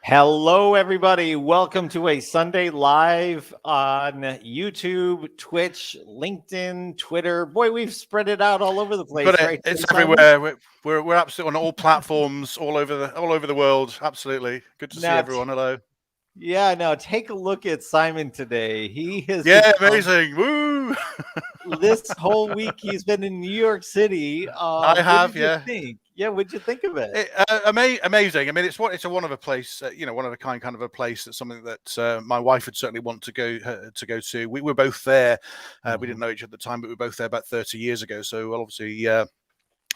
Hello, everybody. Welcome to a Sunday live on YouTube, Twitch, LinkedIn, Twitter. Boy, we've spread it out all over the place, Got it. right? It's Simon? everywhere. We're absolutely on all platforms, all over the world. Absolutely. Good to see Now, everyone. Hello. now take a look at Simon today. He has Yeah, become amazing. Woo! this whole week. He's been in New York City. I What have, did you yeah. think? Yeah, what did you think of it? Amazing. I mean, it's a one of a place, one of a kind of a place. That's something that my wife would certainly want to go to. We were both there. We didn't know each other at the time, but we were both there about 30 years ago. So obviously,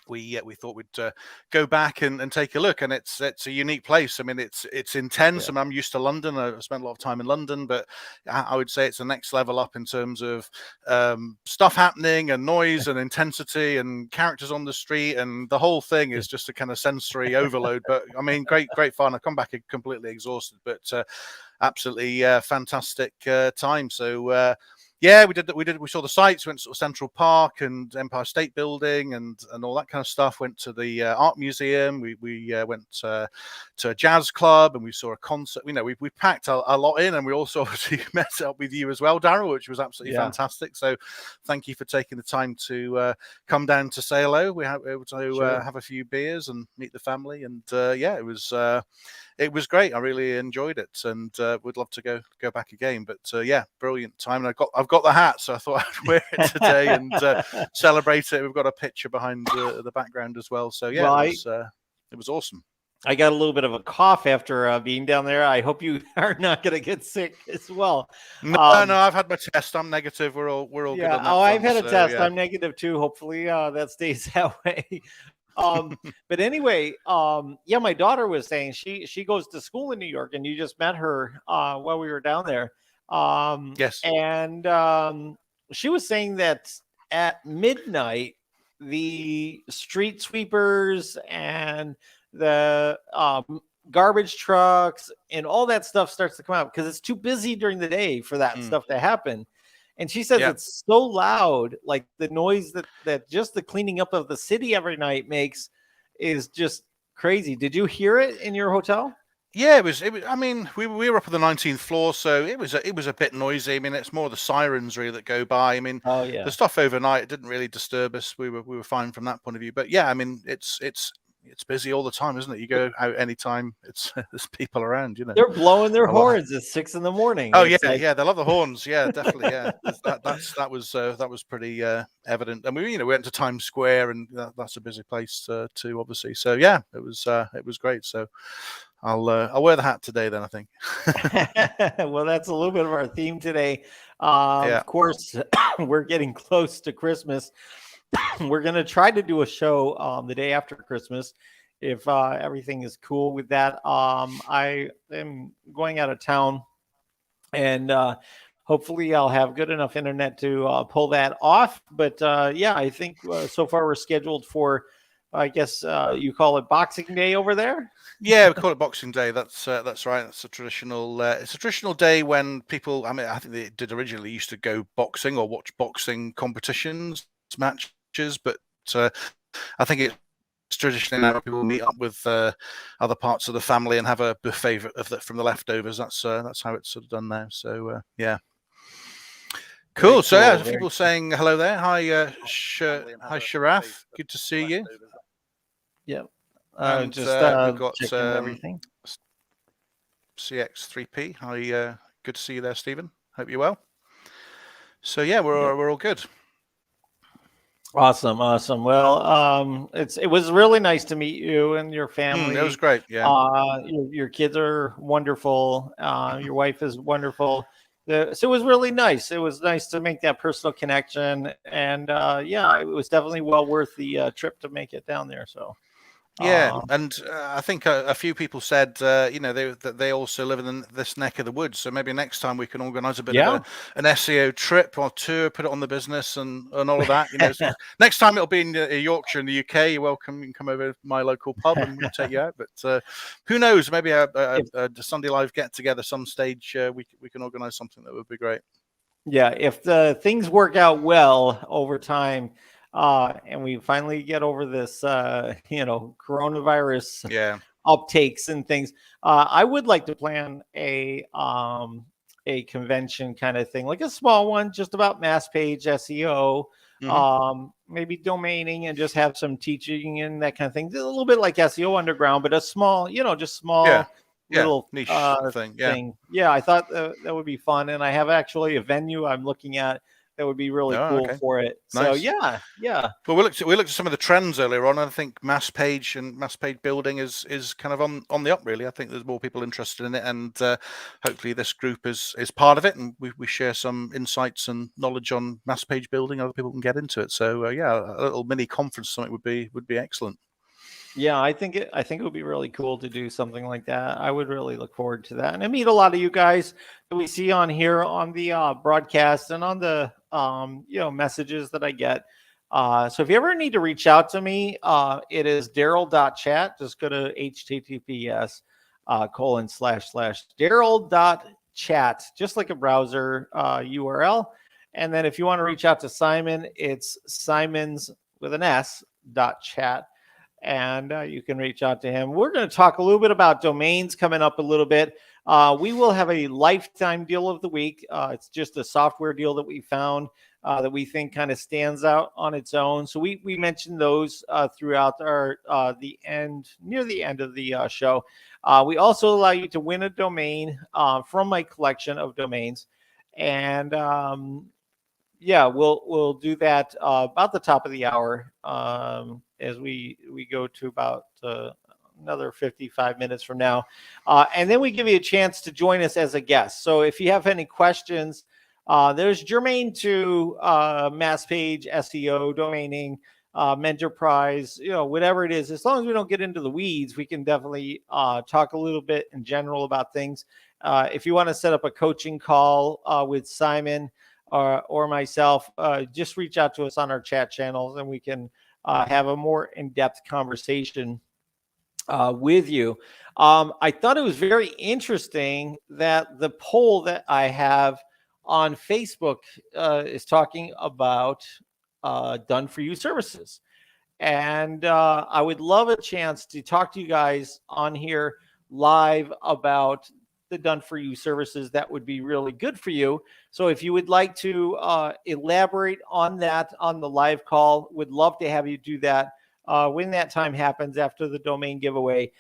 we thought we'd go back and take a look, and it's a unique place. I mean, it's intense. Yeah. I mean, I'm used to London. I spent a lot of time in London, but I would say it's the next level up in terms of stuff happening and noise and intensity and characters on the street, and the whole thing is just a kind of sensory overload. But I mean, great fun. I come back completely exhausted, but absolutely fantastic time. So. Yeah, we saw the sights, went to Central Park and Empire State Building and all that kind of stuff. Went to the art museum. We went to a jazz club and we saw a concert. We packed a lot in, and we also obviously met up with you as well, Daryl, which was absolutely fantastic. So thank you for taking the time to come down to say hello. We were able to have a few beers and meet the family, and it was great. I really enjoyed it, and would love to go back again. But brilliant time. And I've got the hat, so I thought I'd wear it today and celebrate it. We've got a picture behind the background as well. So it was awesome. I got a little bit of a cough after being down there. I hope you are not going to get sick as well. No, I've had my test. I'm negative. We're all good on that. I've had a test. I'm negative too. Hopefully that stays that way. But anyway, my daughter was saying she goes to school in New York, and you just met her while we were down there. Yes. And she was saying that at midnight, the street sweepers and the garbage trucks and all that stuff starts to come out because it's too busy during the day for that stuff to happen. And she says it's so loud, like the noise that just the cleaning up of the city every night makes is just crazy. Did you hear it in your hotel? Yeah, it was. I mean, we were up on the 19th floor, so it was a bit noisy. I mean, it's more the sirens really that go by. I mean, the stuff overnight didn't really disturb us. We were fine from that point of view. But yeah, I mean, it's busy all the time, isn't it? You go out anytime, there's people around. They're blowing their horns at 6 a.m. Oh yeah, they love the horns. Yeah, definitely. Yeah, that was pretty evident. And we went to Times Square, and that's a busy place too, obviously. So yeah, it was great. So I'll wear the hat today then, I think. Well, that's a little bit of our theme today. Of course, we're getting close to Christmas. We're going to try to do a show the day after Christmas if everything is cool with that. I am going out of town, and hopefully I'll have good enough internet to pull that off. But I think so far we're scheduled for, I guess you call it Boxing Day over there. Yeah, we call it Boxing Day. That's right. That's a traditional. It's a traditional day when people. I mean, I think they did originally used to go boxing or watch boxing competitions, matches, but I think it's traditionally now people meet up with other parts of the family and have a buffet from the leftovers. That's how it's sort of done now. So yeah. Cool. So yeah, people saying hello there. Hi, hi, Sharaf. Good to see you. Yeah. And we've got everything. CX3P. Hi, good to see you there, Stephen. Hope you're well. So yeah, we're all good. Awesome. Well, it was really nice to meet you and your family. It was great. Yeah. Your kids are wonderful. Your wife is wonderful. So it was really nice. It was nice to make that personal connection, and it was definitely well worth the trip to make it down there. So. Yeah, and I think a few people said, that they also live in this neck of the woods. So maybe next time we can organise a bit of an SEO trip or tour, put it on the business and all of that. So next time it'll be in Yorkshire in the UK. You're welcome. You can come over to my local pub and we'll take you out. But who knows? Maybe a Sunday Live get together some stage. We can organise something that would be great. Yeah, if the things work out well over time. And we finally get over this, coronavirus uptakes and things. I would like to plan a convention kind of thing, like a small one, just about mass page SEO, maybe domaining, and just have some teaching and that kind of thing. A little bit like SEO Underground, but a small, just small little niche thing. Yeah, I thought that would be fun, and I have actually a venue I'm looking at that would be really cool for it. So nice. yeah. Well, we looked at some of the trends earlier on, and I think mass page and mass page building is kind of on the up, really. I think there's more people interested in it, and hopefully this group is part of it, and we share some insights and knowledge on mass page building. Other people can get into it. So yeah, a little mini conference something would be excellent. Yeah, I think it would be really cool to do something like that. I would really look forward to that, and I meet a lot of you guys that we see on here on the broadcast and on the messages that I get. So if you ever need to reach out to me, it is Daryl.chat. Just go to https://Daryl.chat, just like a browser URL. And then if you want to reach out to Simon, it's Simons with an S .chat. And you can reach out to him. We're going to talk a little bit about domains coming up a little bit. We will have a lifetime deal of the week. It's just a software deal that we found that we think kind of stands out on its own. So we mentioned those throughout our near the end of the show. We also allow you to win a domain from my collection of domains, and we'll do that about the top of the hour as we go to about another 55 minutes from now. And then we give you a chance to join us as a guest. So if you have any questions, there's germane to mass page, SEO, domaining, Mentorprise, whatever it is. As long as we don't get into the weeds, we can definitely talk a little bit in general about things. If you want to set up a coaching call with Simon or myself, just reach out to us on our chat channels, and we can have a more in-depth conversation with you. I thought it was very interesting that the poll that I have on Facebook is talking about done for you services. And I would love a chance to talk to you guys on here live about the done for you services that would be really good for you. So if you would like to elaborate on that on the live call, would love to have you do that when that time happens after the domain giveaway,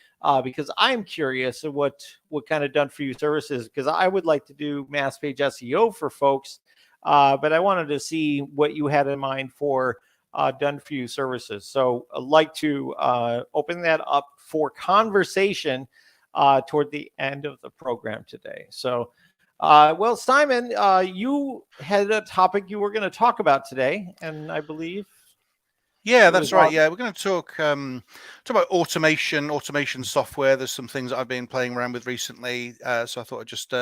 because I'm curious of what kind of done for you services, because I would like to do mass page SEO for folks, but I wanted to see what you had in mind for done for you services. So I'd like to open that up for conversation toward the end of the program today. So, well, Simon, you had a topic you were going to talk about today, and I believe. Yeah, that's right. Yeah, we're going to talk about automation software. There's some things that I've been playing around with recently, so I thought I'd just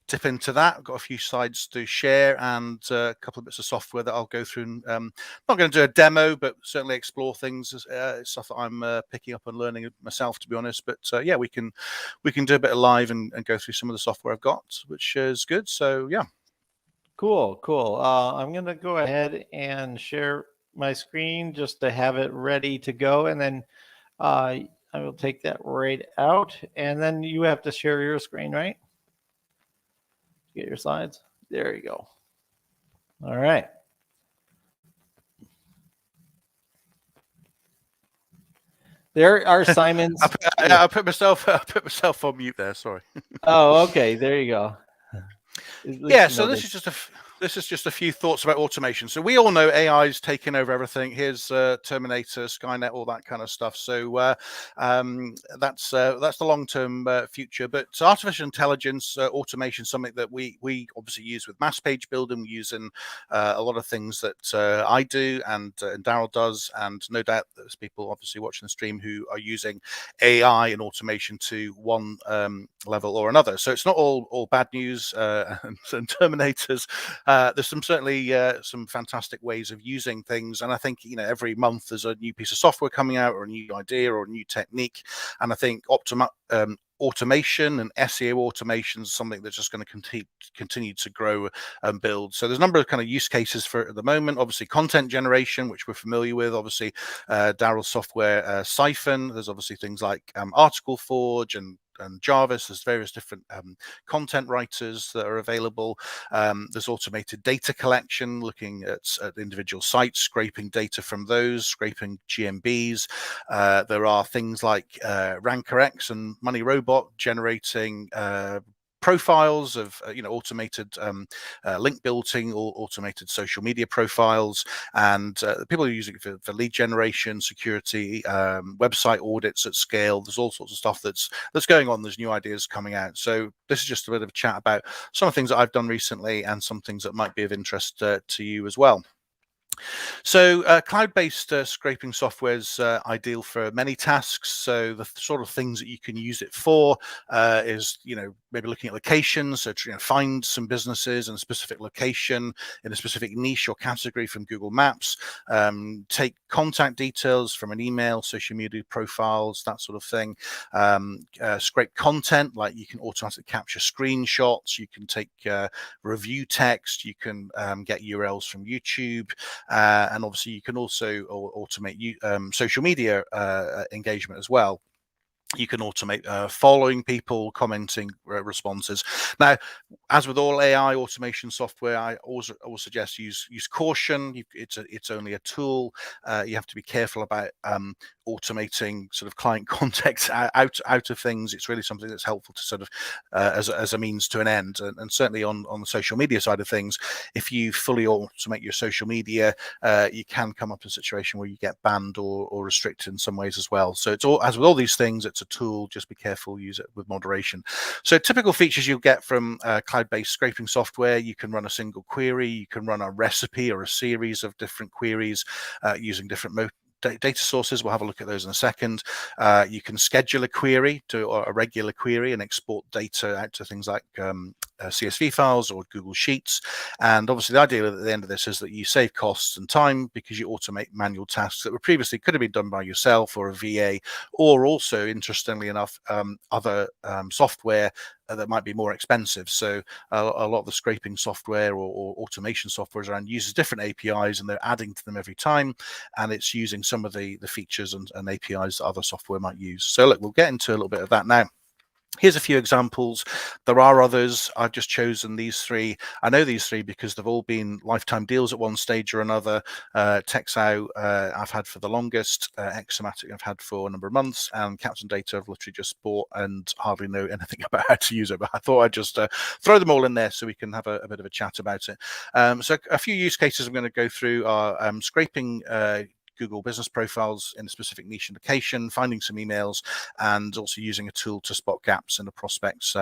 tip into that. I've got a few slides to share and a couple of bits of software that I'll go through. And, not going to do a demo, but certainly explore things. Stuff that I'm picking up and learning myself, to be honest. But yeah, we can do a bit of live and go through some of the software I've got, which is good. So yeah. Cool. I'm going to go ahead and share my screen just to have it ready to go, and then I will take that right out, and then you have to share your screen, right? Get your slides. There you go. All right. There are Simon's. I put myself on mute there. Sorry. Oh, okay. There you go. Yeah. So this is just a few thoughts about automation. So we all know AI is taking over everything. Here's Terminator, Skynet, all that kind of stuff. So that's the long-term future. But artificial intelligence, automation, something that we obviously use with mass page building. We use in a lot of things that I do and Daryl does, and no doubt there's people obviously watching the stream who are using AI and automation to one level or another. So it's not all bad news and Terminators. There's certainly some fantastic ways of using things, and I think every month there's a new piece of software coming out, or a new idea, or a new technique, and I think automation and SEO automation is something that's just going to continue to grow and build. So there's a number of kind of use cases for it at the moment. Obviously, content generation, which we're familiar with. Obviously, Daryl's software, Siphon. There's obviously things like Article Forge and Jarvis. There's various different content writers that are available. There's automated data collection, looking at individual sites, scraping data from those, scraping GMBs. There are things like RankerX and Money Robot generating profiles of automated link building or automated social media profiles, and people are using it for lead generation, security, website audits at scale. There's all sorts of stuff that's going on. There's new ideas coming out. So this is just a bit of a chat about some of the things that I've done recently and some things that might be of interest to you as well. So cloud-based scraping software is ideal for many tasks. So the sort of things that you can use it for is, maybe looking at locations. So find some businesses in a specific location in a specific niche or category from Google Maps. Take contact details from an email, social media profiles, that sort of thing. Scrape content, like you can automatically capture screenshots. You can take review text. You can get URLs from YouTube. And obviously, you can also automate social media engagement as well. You can automate following people, commenting responses. Now, as with all AI automation software, I always suggest use caution. It's only a tool. You have to be careful about automating sort of client context out of things. It's really something that's helpful to sort of as a means to an end. And certainly on the social media side of things, if you fully automate your social media, you can come up in a situation where you get banned or restricted in some ways as well. So it's all, as with all these things, it's a tool. Just be careful, use it with moderation. So typical features you'll get from cloud-based scraping software: you can run a single query, you can run a recipe or a series of different queries using different data sources. We'll have a look at those in a second. You can schedule a query to a regular query and export data out to things like CSV files or Google Sheets. And obviously the idea at the end of this is that you save costs and time because you automate manual tasks that were previously could have been done by yourself or a VA, or also, interestingly enough, other software that might be more expensive. So a lot of the scraping software or automation software around uses different APIs, and they're adding to them every time, and it's using some of the features and APIs that other software might use. So look, we'll get into a little bit of that now. Here's a few examples. There are others. I've just chosen these three. I know these three because they've all been lifetime deals at one stage or another. Texao I've had for the longest. Exomatic I've had for a number of months, and Captain Data I've literally just bought and hardly know anything about how to use it. But I thought I'd just throw them all in there so we can have a bit of a chat about it. So a few use cases I'm going to go through are scraping Google business profiles in a specific niche and location, finding some emails, and also using a tool to spot gaps in a prospect's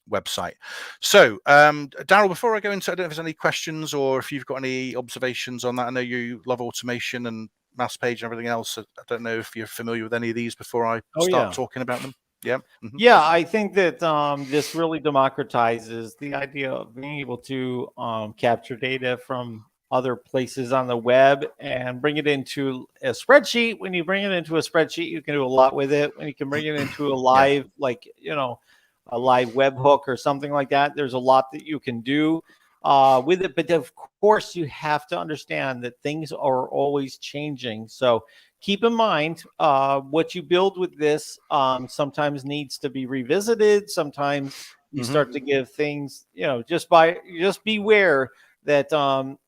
website. So, Daryl, before I go into, I don't know if there's any questions or if you've got any observations on that. I know you love automation and mass page and everything else. I don't know if you're familiar with any of these before I start talking about them. Yeah. Mm-hmm. Yeah, I think that this really democratizes the idea of being able to capture data from other places on the web and bring it into a spreadsheet. When you bring it into a spreadsheet, you can do a lot with it. When you can bring it into a live, like, a live webhook or something like that, there's a lot that you can do with it. But of course, you have to understand that things are always changing. So keep in mind what you build with this sometimes needs to be revisited. Sometimes you start to give things, just beware that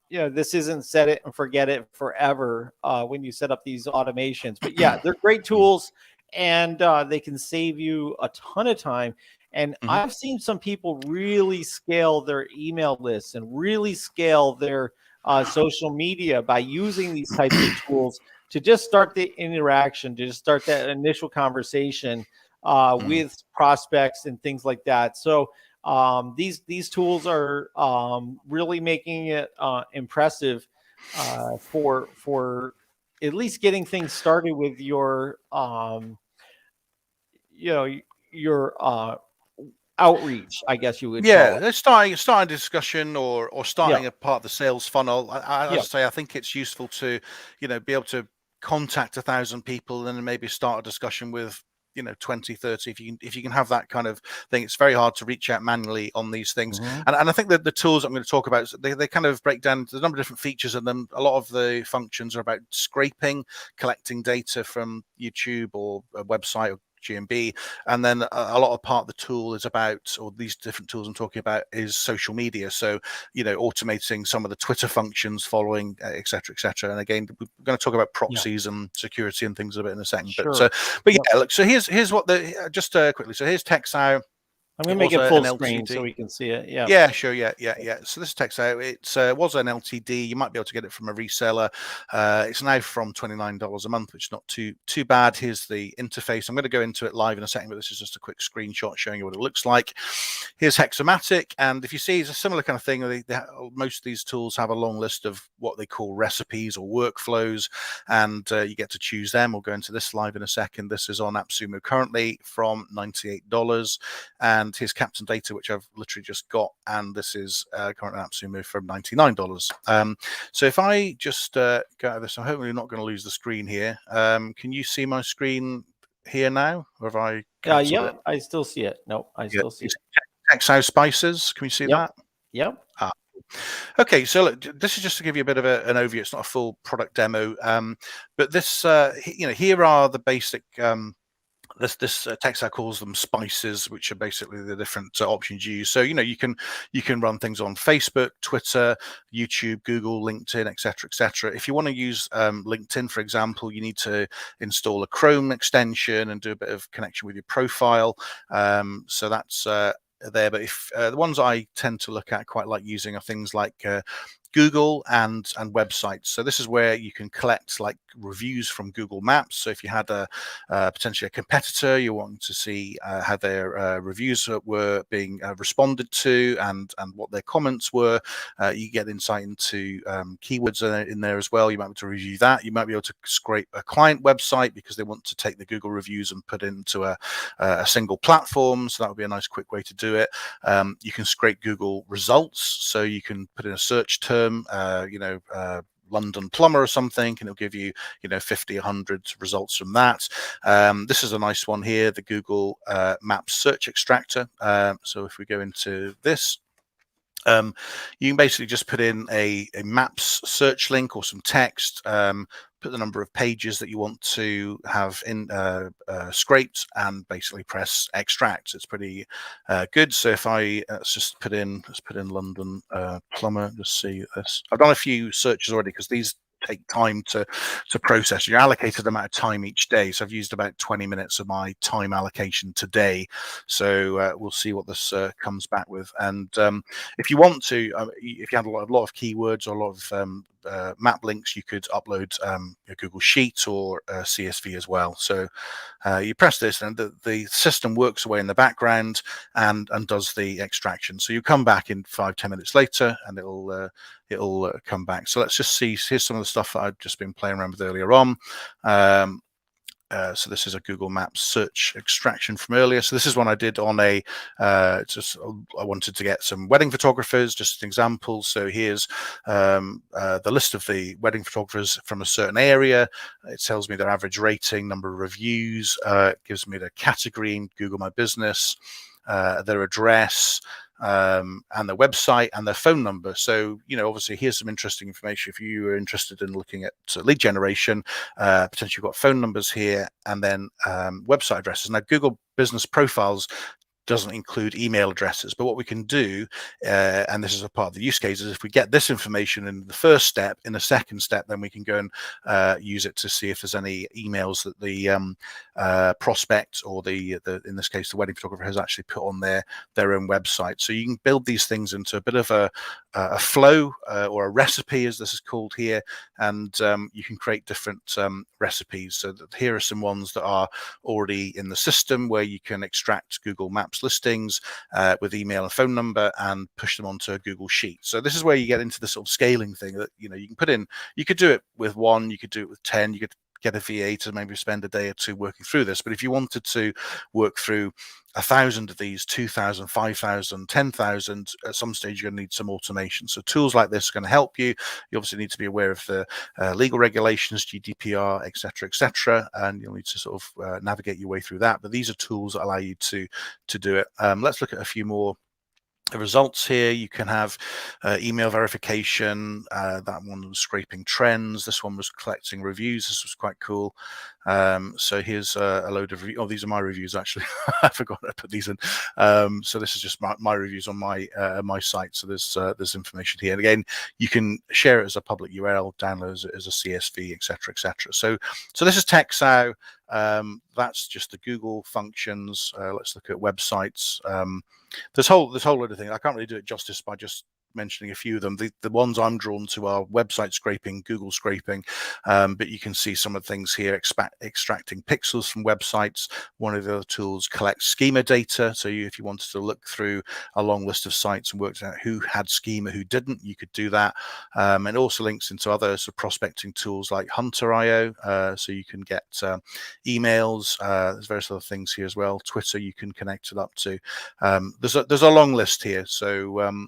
this isn't set it and forget it forever when you set up these automations. But yeah, they're great tools, and they can save you a ton of time. And I've seen some people really scale their email lists and really scale their social media by using these types of tools to just start the interaction, to just start that initial conversation with prospects and things like that. So these tools are really making it impressive for at least getting things started with your outreach, I guess you would call it. Starting a discussion or starting a part of the sales funnel. I say I think it's useful to be able to contact 1,000 people and then maybe start a discussion with 20, 30. If you can have that kind of thing, it's very hard to reach out manually on these things. And I think that the tools I'm going to talk about, they kind of break down the number of different features, and then a lot of the functions are about scraping, collecting data from YouTube or a website or GMB, and then a lot of part of the tool is about, or these different tools I'm talking about, is social media. So automating some of the Twitter functions, following, etc., etc. And again, we're going to talk about proxies and security and things a bit in a second. Sure. But yeah, look. So here's what just quickly. So here's TextOut. I'm going to make it full screen so we can see it. Yeah, sure. Yeah. So this is TextOut. It was an LTD. You might be able to get it from a reseller. It's now from $29 a month, which is not too bad. Here's the interface. I'm going to go into it live in a second, but this is just a quick screenshot showing you what it looks like. Here's Hexomatic, and if you see, it's a similar kind of thing. Most of these tools have a long list of what they call recipes or workflows, and you get to choose them. We'll go into this live in a second. This is on AppSumo currently from $98, and here's Captain Data, which I've literally just got, and this is current AppSumo from $99. So if I just go out of this, I'm hopefully not going to lose the screen here. Can you see my screen here now, or have I cancelled it? I still see it. No, I still see it. TextOut Spices, can you see that? Yep. Okay, so look, this is just to give you a bit of an overview. It's not a full product demo, but this, here are the basic. This TextOut calls them spices, which are basically the different options you use. So you can run things on Facebook, Twitter, YouTube, Google, LinkedIn, etc., etc. If you want to use LinkedIn, for example, you need to install a Chrome extension and do a bit of connection with your profile. So that's there. But if the ones I tend to look at, quite like using, are things like Google and websites. So this is where you can collect like reviews from Google Maps. So if you had potentially a competitor, you want to see how their reviews were being responded to, and what their comments were, you get insight into keywords in there as well. You might be able to review that. You might be able to scrape a client website because they want to take the Google reviews and put into a single platform. So that would be a nice quick way to do it. You can scrape Google results. So you can put in a search term, London plumber or something, and it'll give you 50, 100 results from that. This is a nice one here, the Google Maps search extractor. So if we go into this, you can basically just put in a maps search link or some text, put the number of pages that you want to have in scraped, and basically press extract. It's pretty good. So if I let's put in London plumber, just see this. I've done a few searches already because these take time to process. You're allocated amount of time each day, so I've used about 20 minutes of my time allocation today. So we'll see what this comes back with. And if you want to, if you had a lot of keywords or a lot of map links, you could upload a Google Sheet or CSV as well. So you press this, and the system works away in the background and does the extraction. So you come back in 5-10 minutes later, and it'll come back. So let's just see. Here's some of the stuff that I've just been playing around with earlier on. So this is a Google Maps search extraction from earlier. So this is one I did on I wanted to get some wedding photographers, just an example. So here's the list of the wedding photographers from a certain area. It tells me their average rating, number of reviews, gives me the category in Google My Business, their address, and their website and their phone number. So obviously here's some interesting information if you are interested in looking at lead generation. Potentially you've got phone numbers here, and then website addresses. Now Google Business Profiles doesn't include email addresses, but what we can do, and this is a part of the use case, is if we get this information in the first step, in the second step, then we can go and use it to see if there's any emails that the prospect, or the in this case the wedding photographer, has actually put on their own website. So you can build these things into a bit of a flow, or a recipe, as this is called here, and you can create different recipes. So that here are some ones that are already in the system, where you can extract Google Maps listings with email and phone number and push them onto a Google Sheet. So this is where you get into the sort of scaling thing that you can put in. You could do it with 1, you could do it with 10, you could get a VA to maybe spend a day or two working through this. But if you wanted to work through 1,000 of these, 2,000, 5,000, 10,000, at some stage you're going to need some automation. So tools like this are going to help you. You obviously need to be aware of the legal regulations, GDPR, etc., and you'll need to sort of navigate your way through that. But these are tools that allow you to do it. Let's look at a few more results here. You can have email verification. That one was scraping trends. This one was collecting reviews. This was quite cool. So here's a load of these are my reviews, actually. I forgot to put these in. So this is just my reviews on my site. So there's information here, and again, you can share it as a public URL, download it as a CSV, etc. So this is TechSow. That's just the Google functions. Let's look at websites. There's a whole load of things. I can't really do it justice by just mentioning a few of them. The ones I'm drawn to are website scraping, Google scraping, but you can see some of the things here. Extracting pixels from websites. One of the other tools collects schema data. So if you wanted to look through a long list of sites and work out who had schema, who didn't, you could do that. And also links into other sort of prospecting tools like Hunter.io. So you can get emails. There's various other things here as well. Twitter, you can connect it up to. There's a long list here. So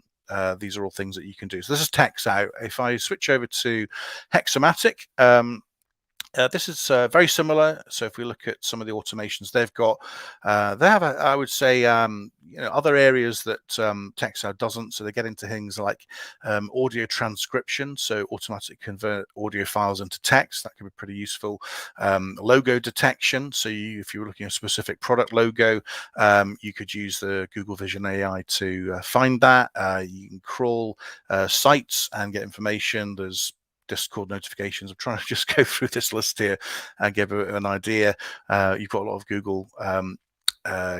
these are all things that you can do. So this is TechSow. If I switch over to Hexamatic, this is very similar. So if we look at some of the automations they've got, they have, I would say, other areas that TechSow doesn't. So they get into things like audio transcription, so automatically convert audio files into text. That can be pretty useful. Logo detection. So if you were looking at a specific product logo, you could use the Google Vision AI to find that. You can crawl sites and get information. There's Discord notifications. I'm trying to just go through this list here and give an idea. You've got a lot of Google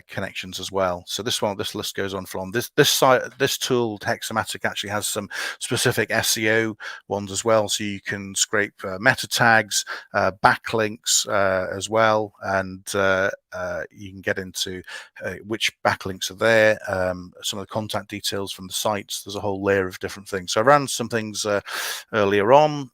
connections as well. So this list goes on from this tool. Hexamatic actually has some specific SEO ones as well. So you can scrape meta tags, backlinks as well, and you can get into which backlinks are there, some of the contact details from the sites. There's a whole layer of different things. So I ran some things earlier on,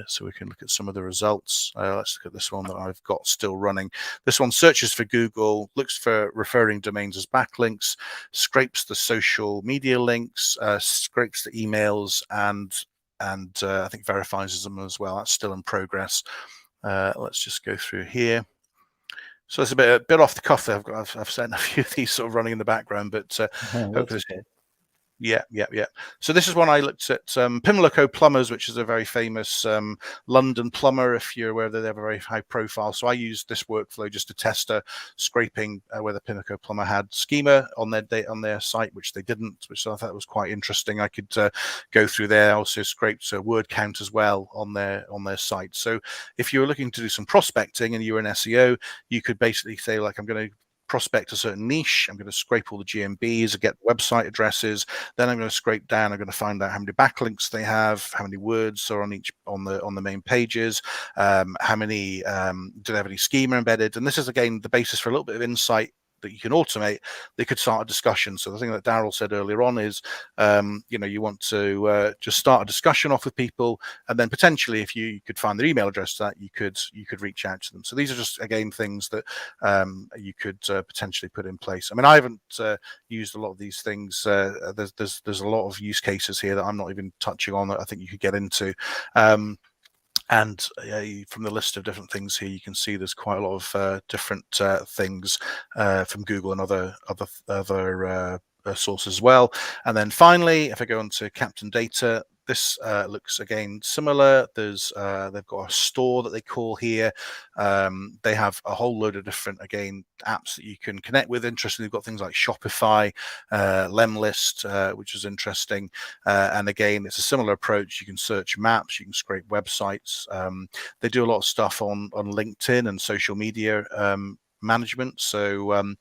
so we can look at some of the results. Let's look at this one that I've got still running. This one searches for Google, looks for referring domains as backlinks, scrapes the social media links, scrapes the emails, and I think verifies them as well. That's still in progress. Let's just go through here. So it's a bit off the cuff there. I've sent a few of these sort of running in the background, but hopefully. Yeah. So this is one I looked at, Pimlico Plumbers, which is a very famous London plumber, if you're aware that they have a very high profile. So I used this workflow just to test scraping whether Pimlico Plumber had schema on their site, which they didn't, which I thought was quite interesting. I could go through there. I also scraped a word count as well on their site. So if you were looking to do some prospecting and you were an SEO, you could basically say, like, I'm going to prospect a certain niche. I'm going to scrape all the GMBs, get website addresses. Then I'm going to scrape down. I'm going to find out how many backlinks they have, how many words are on the main pages, how many do they have any schema embedded. And this is again the basis for a little bit of insight that you can automate. They could start a discussion. So the thing that Daryl said earlier on is, you want to just start a discussion off with people, and then potentially, if you could find their email address, that you could reach out to them. So these are just again things that you could potentially put in place. I mean, I haven't used a lot of these things. There's a lot of use cases here that I'm not even touching on that I think you could get into. And from the list of different things here, you can see there's quite a lot of different things from Google and other sources as well. And then finally, if I go on to Captain Data, this looks again similar. There's they've got a store that they call here. They have a whole load of different apps that you can connect with. Interestingly, they've got things like Shopify, Lemlist, which is interesting. And again, it's a similar approach. You can search maps, you can scrape websites. They do a lot of stuff on LinkedIn and social media management. So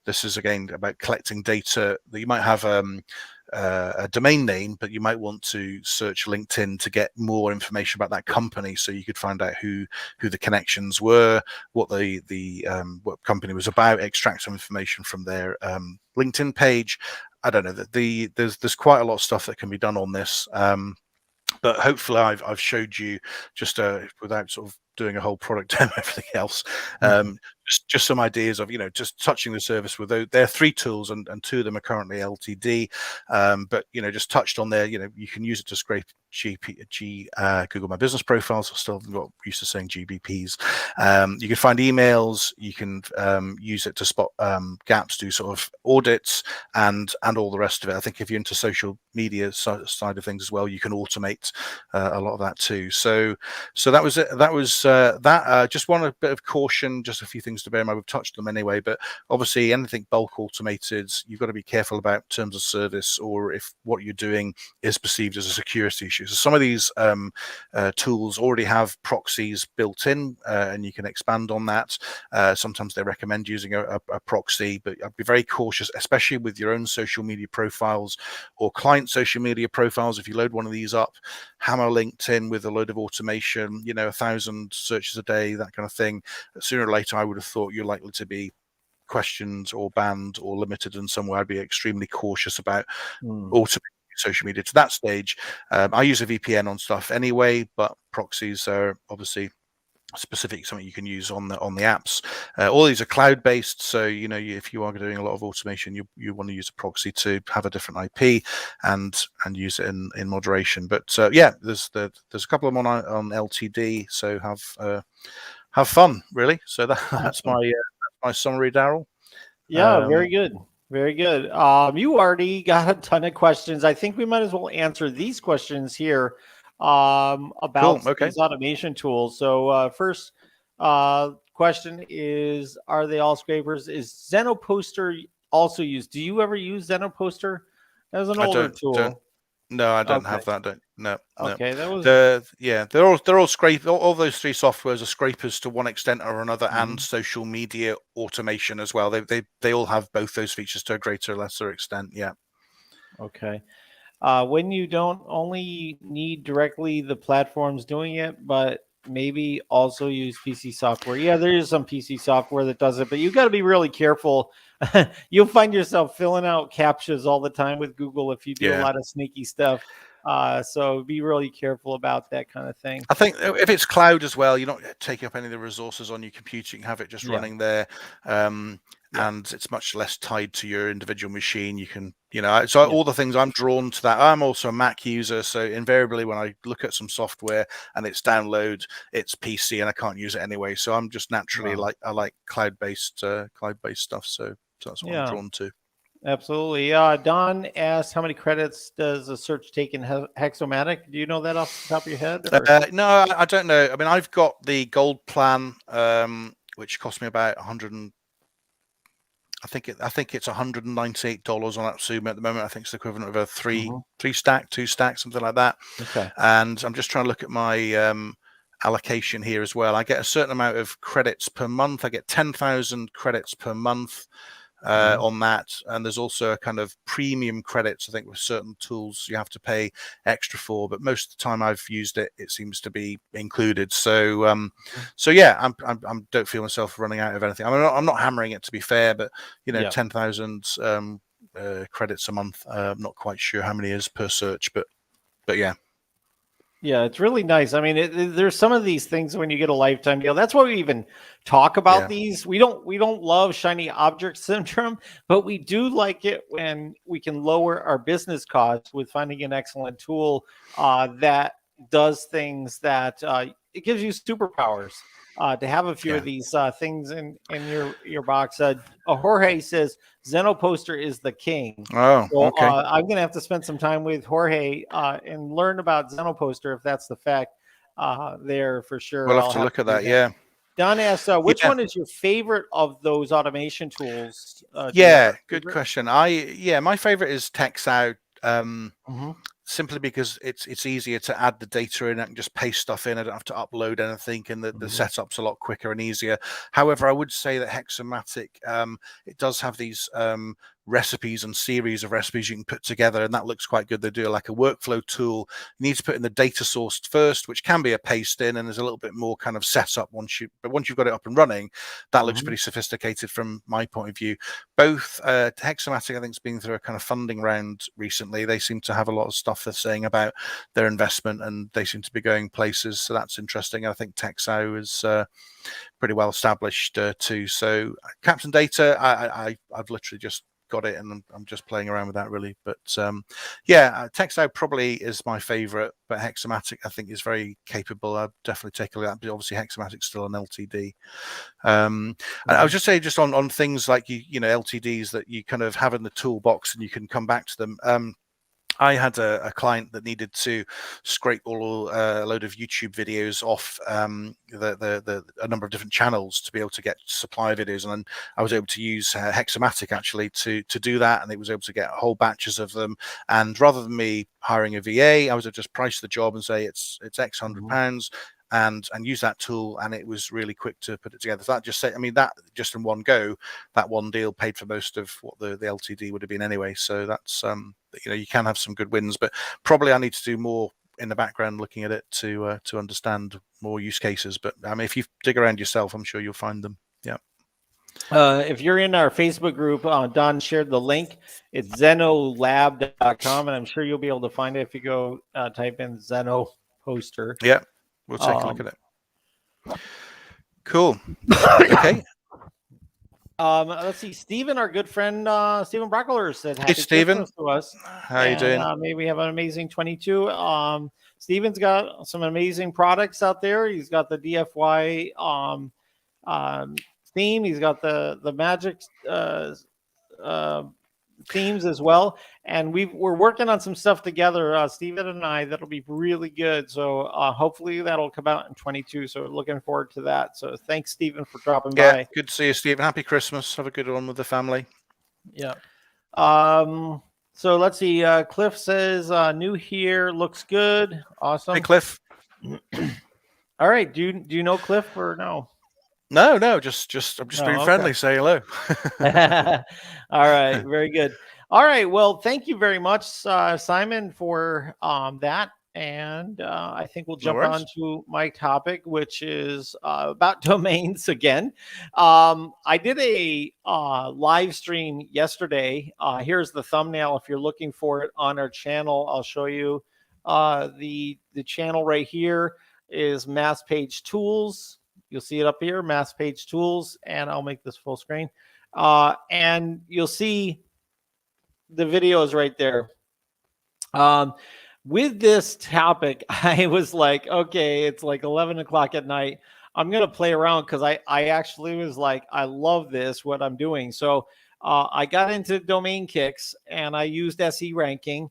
this is again about collecting data that you might have a domain name, but you might want to search LinkedIn to get more information about that company. So you could find out who the connections were, what what company was about, extract some information from their LinkedIn page. I don't know, there's quite a lot of stuff that can be done on this. But hopefully I've showed you just without sort of doing a whole product demo, everything else, just some ideas of, just touching the surface with those. There are 3 tools, and 2 of them are currently LTD. But, just touched on there, you can use it to scrape Google My Business profiles. I still got used to saying GBPs. You can find emails. You can use it to spot gaps, do sort of audits, and all the rest of it. I think if you're into social media side of things as well, you can automate a lot of that too. So that was it. That was that. Just want a bit of caution, just a few things to bear in mind. We've touched them anyway, but obviously anything bulk automated, you've got to be careful about terms of service, or if what you're doing is perceived as a security issue. So some of these tools already have proxies built in, and you can expand on that. Sometimes they recommend using a proxy, but I'd be very cautious, especially with your own social media profiles or client social media profiles. If you load one of these up, hammer LinkedIn with a load of automation, 1,000 searches a day, that kind of thing, sooner or later I would have thought you're likely to be questioned or banned or limited in some way. I'd be extremely cautious about automating social media to that stage. I use a VPN on stuff anyway, but proxies are obviously specific, something you can use on the apps. All these are cloud-based, so if you are doing a lot of automation, you want to use a proxy to have a different IP and use it in moderation. But yeah, there's a couple of them on LTD, so have fun, really. So that's my summary, Daryl. Yeah, very good. Very good. You already got a ton of questions. I think we might as well answer these questions here about these automation tools. So first question is, are they all scrapers? Is Zenoposter also used? Do you ever use Zenoposter as an older tool? No, I don't have that. No. Okay, that was they're all scrape. All those 3 softwares are scrapers to one extent or another, and social media automation as well. They all have both those features to a greater or lesser extent. Yeah. Okay. When you don't only need directly the platforms doing it, but maybe also use PC software. Yeah, there is some PC software that does it, but you got to be really careful. You'll find yourself filling out captchas all the time with Google if you do a lot of sneaky stuff. So be really careful about that kind of thing. I think if it's cloud as well, you're not taking up any of the resources on your computer. You can have it just running there. And it's much less tied to your individual machine. You can, so all the things, I'm drawn to that. I'm also a Mac user, so invariably when I look at some software and it's download, it's PC and I can't use it anyway. So I'm just naturally I like cloud-based stuff. So that's what I'm drawn to. Absolutely. Don asked, how many credits does a search take in Hexomatic? Do you know that off the top of your head? No, I don't know. I mean, I've got the gold plan, which cost me about 100. I think it's $198 on AppSumo at the moment. I think it's the equivalent of a three stack, 2 stack, something like that. Okay. And I'm just trying to look at my allocation here as well. I get a certain amount of credits per month. I get 10,000 credits per month on that, and there's also a kind of premium credits. I think with certain tools you have to pay extra for, but most of the time I've used it, it seems to be included. So so yeah, I don't feel myself running out of anything. I mean, I'm not hammering it, to be fair, but 10,000 credits a month. I'm not quite sure how many is per search, but yeah. Yeah, it's really nice. I mean, there's some of these things when you get a lifetime deal. That's why we even talk about these. We don't love shiny object syndrome, but we do like it when we can lower our business costs with finding an excellent tool that does things that it gives you superpowers. To have a few of these things in your box. Jorge says Zenoposter is the king. Oh, so, okay. I'm going to have to spend some time with Jorge and learn about Zenoposter if that's the fact there for sure. We'll have to look at that. Yeah. Don asks, which one is your favorite of those automation tools? Good question. My favorite is TextOut. Simply because it's easier to add the data in. I can just paste stuff in. I don't have to upload anything, and the setup's a lot quicker and easier. However, I would say that Hexomatic, it does have these recipes and series of recipes you can put together, and that looks quite good. They do like a workflow tool. You need to put in the data source first, which can be a paste in, and there's a little bit more kind of setup once you've got it up and running. That looks pretty sophisticated from my point of view. Both Hexamatic, I think, has been through a kind of funding round recently. They seem to have a lot of stuff they're saying about their investment, and they seem to be going places, so that's interesting. I think TechSao is pretty well established too. So Captain Data, I've literally just got it, and I'm just playing around with that really. But yeah, TechSao probably is my favorite, but Hexamatic I think is very capable. I'd definitely take a look at that, but obviously Hexamatic's still an LTD. And I was just saying, just on things like you know, LTDs that you kind of have in the toolbox and you can come back to them. I had a client that needed to scrape a load of YouTube videos off a number of different channels to be able to get supply videos, and then I was able to use Hexamatic actually to do that, and it was able to get whole batches of them. And rather than me hiring a VA, I was able to just price the job and say it's X £100. And use that tool, and it was really quick to put it together. So that just said, I mean, that just in one go, that one deal paid for most of what the LTD would have been anyway. So that's you know, you can have some good wins, but probably I need to do more in the background looking at it to understand more use cases. But I mean, if you dig around yourself, I'm sure you'll find them. Yeah. If you're in our Facebook group, Don shared the link. It's zenolab.com, and I'm sure you'll be able to find it if you go type in Zeno poster. Yeah. We'll take a look at it. Cool. Okay. Let's see. Stephen, our good friend, Stephen Brockler said happy Stephen. Christmas to us. How you doing? Maybe we have an amazing 22. Stephen's got some amazing products out there. He's got the DFY theme. He's got the magic themes as well, and we're working on some stuff together, Stephen and I, that'll be really good. So hopefully that'll come out in 22. So looking forward to that. So thanks, Stephen, for dropping by. Good to see you, Stephen. Happy Christmas. Have a good one with the family. Yeah. So let's see. Cliff says new here, looks good. Awesome. Hey, Cliff. All right. Do you know Cliff or no? No, I'm just being friendly. Say hello. All right, very good. All right, well, thank you very much, Simon, for that. And I think we'll jump on to my topic, which is about domains again. I did a live stream yesterday. Here's the thumbnail if you're looking for it on our channel. I'll show you the channel right here is Mass Page Tools. You'll see it up here, Mass Page Tools, and I'll make this full screen. And you'll see the videos right there. With this topic, I was like, okay, it's like 11 o'clock at night. I'm going to play around because I actually was like, I love this, what I'm doing. So I got into domain kicks, and I used SE ranking,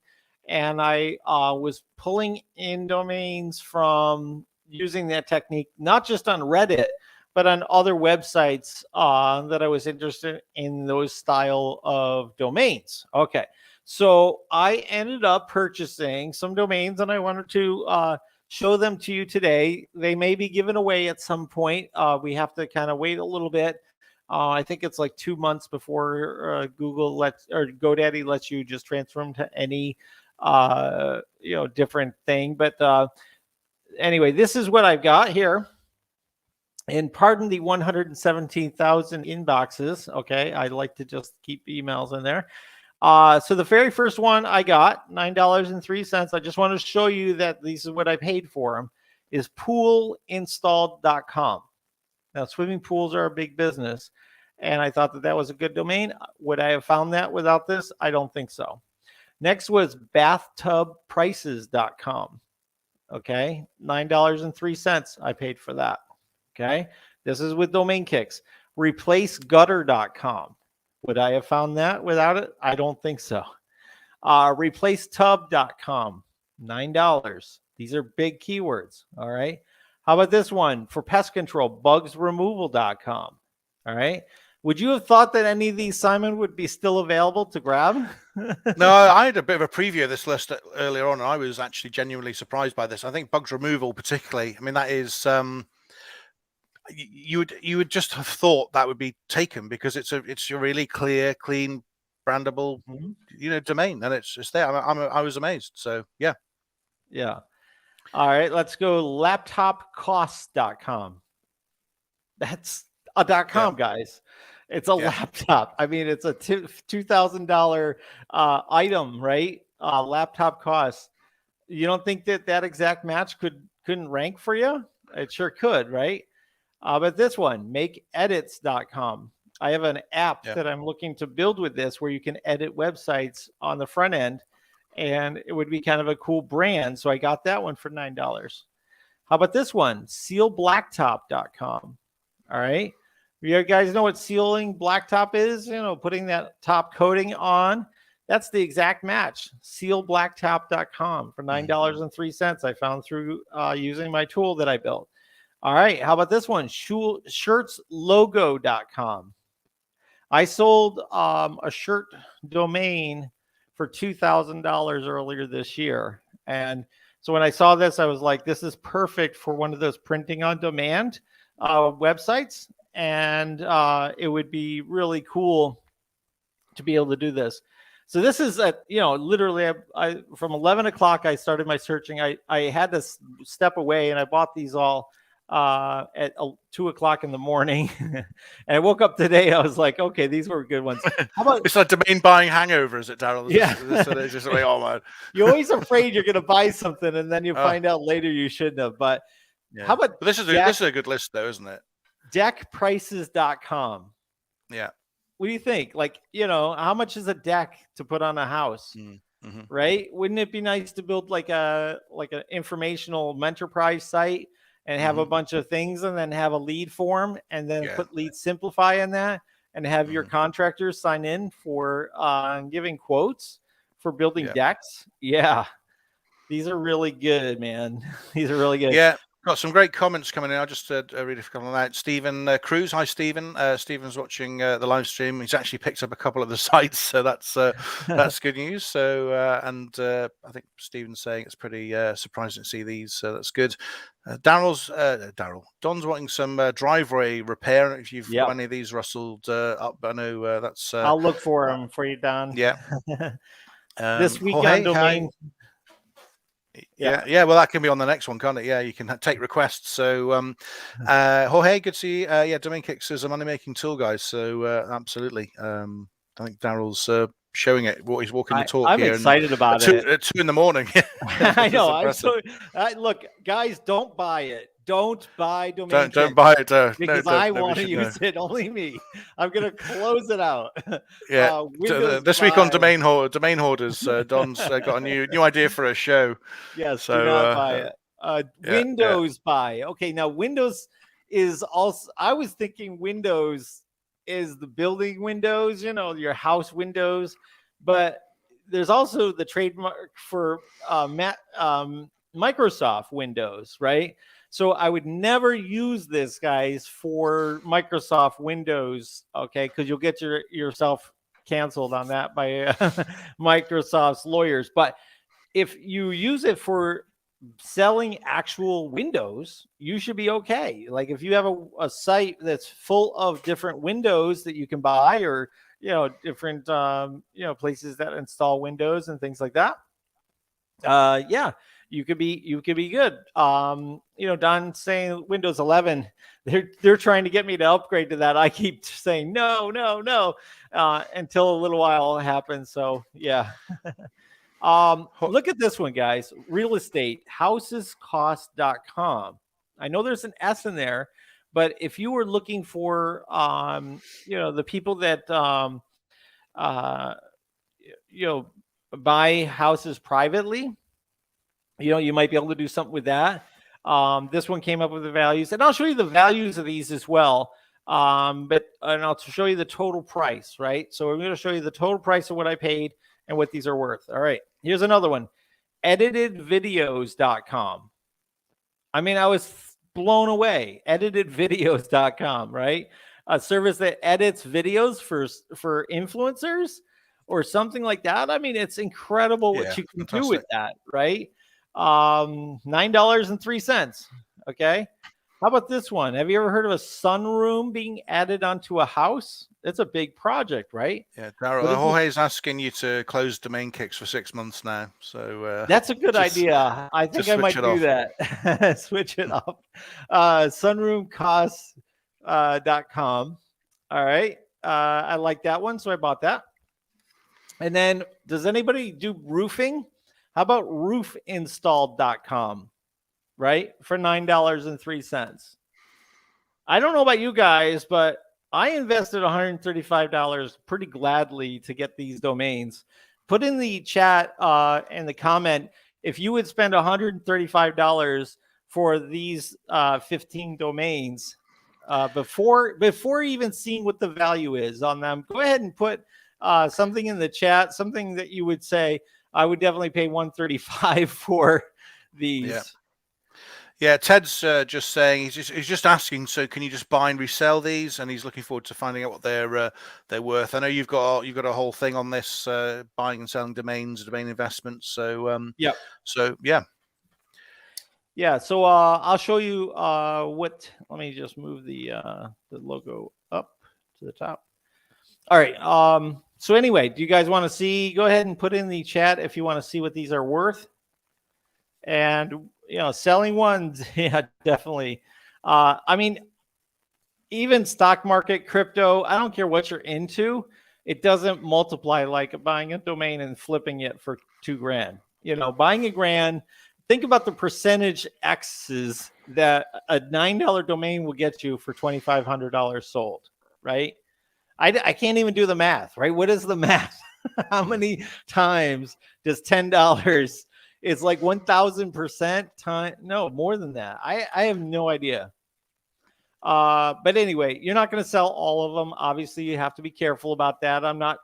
and I was pulling in domains from using that technique, not just on Reddit, but on other websites that I was interested in those style of domains. Okay. So I ended up purchasing some domains, and I wanted to show them to you today. They may be given away at some point. We have to kind of wait a little bit. I think it's like 2 months before Google lets, or GoDaddy lets you just transfer them to any different thing. But anyway, this is what I've got here. And pardon the 117,000 inboxes. Okay, I like to just keep emails in there. So the very first one I got, $9.03. I just want to show you that this is what I paid for them, is poolinstalled.com. Now, swimming pools are a big business, and I thought that was a good domain. Would I have found that without this? I don't think so. Next was bathtubprices.com. Okay, $9.03 I paid for that. Okay, this is with domain kicks. Replacegutter.com. Would I have found that without it? I don't think so. Replacetub.com, $9. These are big keywords. All right. How about this one for pest control? Bugsremoval.com. All right. Would you have thought that any of these, Simon, would be still available to grab? No, I had a bit of a preview of this list earlier on, and I was actually genuinely surprised by this. I think bugs removal, particularly. I mean, that is you would just have thought that would be taken because it's a really clear, clean brandable, domain, and it's there. I was amazed. So yeah. All right, let's go laptopcosts.com. That's a .com, guys. It's a laptop. I mean, it's a $2,000 item, right? Laptop costs. You don't think that exact match couldn't rank for you? It sure could, right? But this one, makeedits.com. I have an app that I'm looking to build with this where you can edit websites on the front end, and it would be kind of a cool brand. So I got that one for $9. How about this one, sealblacktop.com? All right. You guys know what sealing blacktop is? Putting that top coating on. That's the exact match. Sealblacktop.com for $9.03. I found through using my tool that I built. All right. How about this one? Shirtslogo.com. I sold a shirt domain for $2,000 earlier this year. And so when I saw this, I was like, this is perfect for one of those printing on demand websites. And it would be really cool to be able to do this. So this is literally I from 11 o'clock, I started my searching. I had to step away, and I bought these all at 2 o'clock in the morning. And I woke up today. I was like, okay, these were good ones. How about it's a domain buying hangover, is it, Daryl? It's just like, oh man, you're always afraid you're going to buy something, and then you find out later you shouldn't have. But how about this is a good list, though, isn't it? Deckprices.com. Yeah. What do you think? Like, how much is a deck to put on a house? Right? Wouldn't it be nice to build like an informational enterprise site and have a bunch of things, and then have a lead form, and then put Lead Simplify in that, and have your contractors sign in for giving quotes for building decks? Yeah. These are really good, man. These are really good. Yeah. Got some great comments coming in. I'll just read a couple of that. Stephen Cruz. Hi, Stephen. Stephen's watching the live stream. He's actually picked up a couple of the sites, so that's good news. So, and I think Stephen's saying it's pretty surprising to see these, so that's good. Don's wanting some driveway repair. If you've got any of these rustled up, I know that's. I'll look for them for you, Don. Yeah. This week on domain. Yeah. Well, that can be on the next one, can't it? Yeah, you can take requests. So, Jorge, good to see you. Domain Kicks is a money-making tool, guys. So, absolutely. I think Daryl's showing it. He's walking the talk I'm here. I'm excited about it. At 2 in the morning. I know. Look, guys, don't buy it. Don't buy domain. Don't buy it because I want to use it. Only me. I'm gonna close it out. Yeah. This week on Domain Hoarders, Don's got a new idea for a show. Yes. So, do not buy it. Windows buy. Okay. Now Windows is also. I was thinking Windows is the building windows. Your house windows, but there's also the trademark for Microsoft Windows, right? So I would never use this, guys, for Microsoft Windows, okay? Because you'll get yourself canceled on that by Microsoft's lawyers. But if you use it for selling actual Windows, you should be okay. Like if you have a site that's full of different Windows that you can buy, or different places that install Windows and things like that. You could be good. Don saying Windows 11, they're trying to get me to upgrade to that. I keep saying no, until a little while happens. So yeah. Look at this one, guys. Real estate, housescost.com. I know there's an S in there, but if you were looking for the people that buy houses privately, you might be able to do something with that. This one came up with the values, and I'll show you the values of these as well. And I'll show you the total price, right? So I'm going to show you the total price of what I paid and what these are worth. All right, here's another one, editedvideos.com. I mean, I was blown away. Editedvideos.com, right? A service that edits videos for influencers or something like that. I mean, it's incredible what you can do with that, right? $9.03. Okay. How about this one? Have you ever heard of a sunroom being added onto a house? It's a big project, right? Yeah, Daryl, Jorge's asking you to close domain kicks for 6 months now. So that's a good idea. I think I might do that. Switch it up. Sunroomcosts.com. All right. I like that one. So I bought that. And then does anybody do roofing? How about roofinstalled.com? Right? For $9.03. I don't know about you guys, but I invested $135 pretty gladly to get these domains. Put in the chat and the comment if you would spend $135 for these 15 domains before even seeing what the value is on them. Go ahead and put something in the chat, something that you would say, I would definitely pay $135 for these. Yeah. Yeah, Ted's just saying he's just asking. So, can you just buy and resell these? And he's looking forward to finding out what they're worth. I know you've got a whole thing on this buying and selling domains, domain investments. So, yeah. So yeah. So I'll show you what. Let me just move the logo up to the top. All right. So anyway, do you guys want to see? Go ahead and put in the chat if you want to see what these are worth. And selling ones, yeah, definitely. I mean, even stock market, crypto, I don't care what you're into, it doesn't multiply like buying a domain and flipping it for $2,000. Buying $1,000, think about the percentage X's that a $9 domain will get you for $2,500 sold, right? I can't even do the math, right? What is the math? How many times does $10? It's like 1,000% time. No, more than that. I have no idea. But anyway, you're not going to sell all of them. Obviously, you have to be careful about that. I'm not,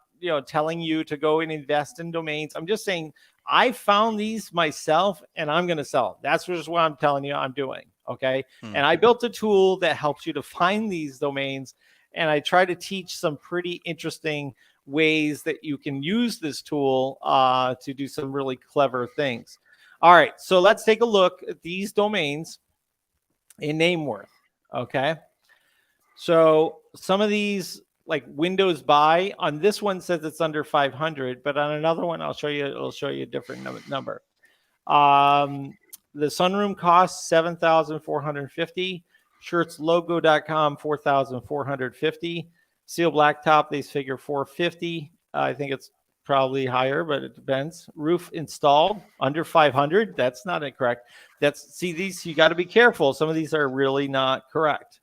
telling you to go and invest in domains. I'm just saying I found these myself and I'm going to sell them. That's just what I'm telling you I'm doing. Okay. And I built a tool that helps you to find these domains. And I try to teach some pretty interesting ways that you can use this tool to do some really clever things. All right, so let's take a look at these domains in NameWorth. Okay, so some of these, like Windows Buy, on this one says it's under 500, but on another one it'll show you a different number. The sunroom costs $7,450. Shirtslogo.com $4,450. Seal Blacktop, they figure $450. I think it's probably higher, but it depends. Roof installed under 500. That's not incorrect. These you got to be careful. Some of these are really not correct.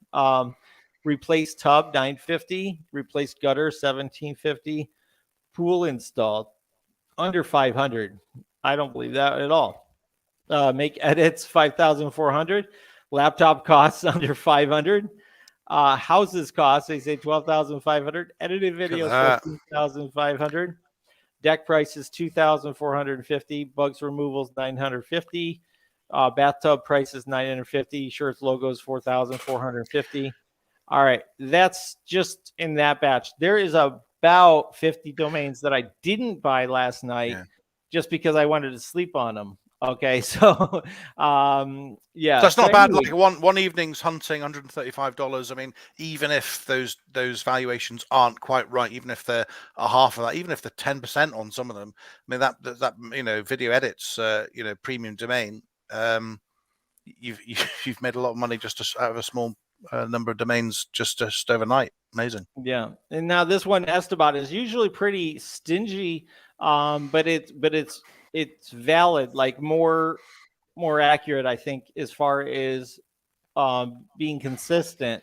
Replace tub $950. Replace gutter $1,750. Pool installed under 500. I don't believe that at all. Make edits $5,400. Laptop costs under 500. Houses cost, they say 12,500. Edited videos 14,500. Deck prices 2,450. Bugs removals 950. Bathtub prices 950. Shirts logos 4,450. All right, that's just in that batch. There is about 50 domains that I didn't buy last night just because I wanted to sleep on them. Okay, so so it's not bad. Like one evening's hunting, $135. I mean, even if those valuations aren't quite right, even if they're a half of that, even if they're 10% on some of them, I mean that video edits, premium domain, you've made a lot of money just out of a small number of domains just overnight. Amazing. Yeah, and now this one Esteban is usually pretty stingy, but it's valid, like more accurate, I think, as far as being consistent.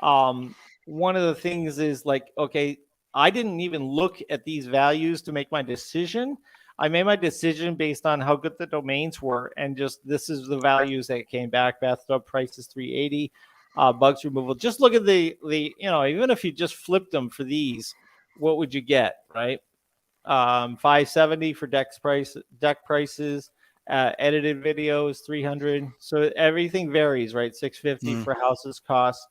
One of the things is like, okay, I didn't even look at these values to make my decision. I made my decision based on how good the domains were, and just this is the values that came back. Bathtub price is $380. Bugs removal. Just look at the even if you just flipped them for these, what would you get, right? $570 for deck prices. Edited videos $300. So everything varies, right? $650 for houses cost.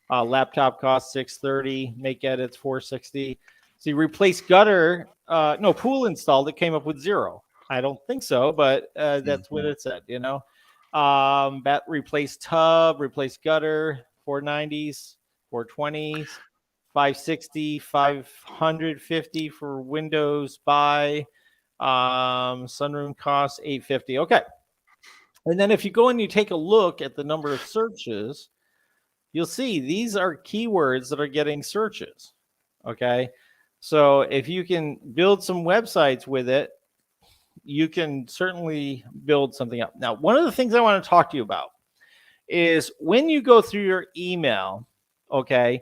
Laptop cost $630. Make edits $460. So you replace gutter. Pool installed. It came up with $0. I don't think so, but that's what it said. Replace tub, replace gutter, 490s, 420s, 560, 550 for windows buy. Sunroom costs 850. Okay. And then if you go and you take a look at the number of searches, you'll see these are keywords that are getting searches. Okay. So if you can build some websites with it, you can certainly build something up. Now, one of the things I want to talk to you about is when you go through your email, okay,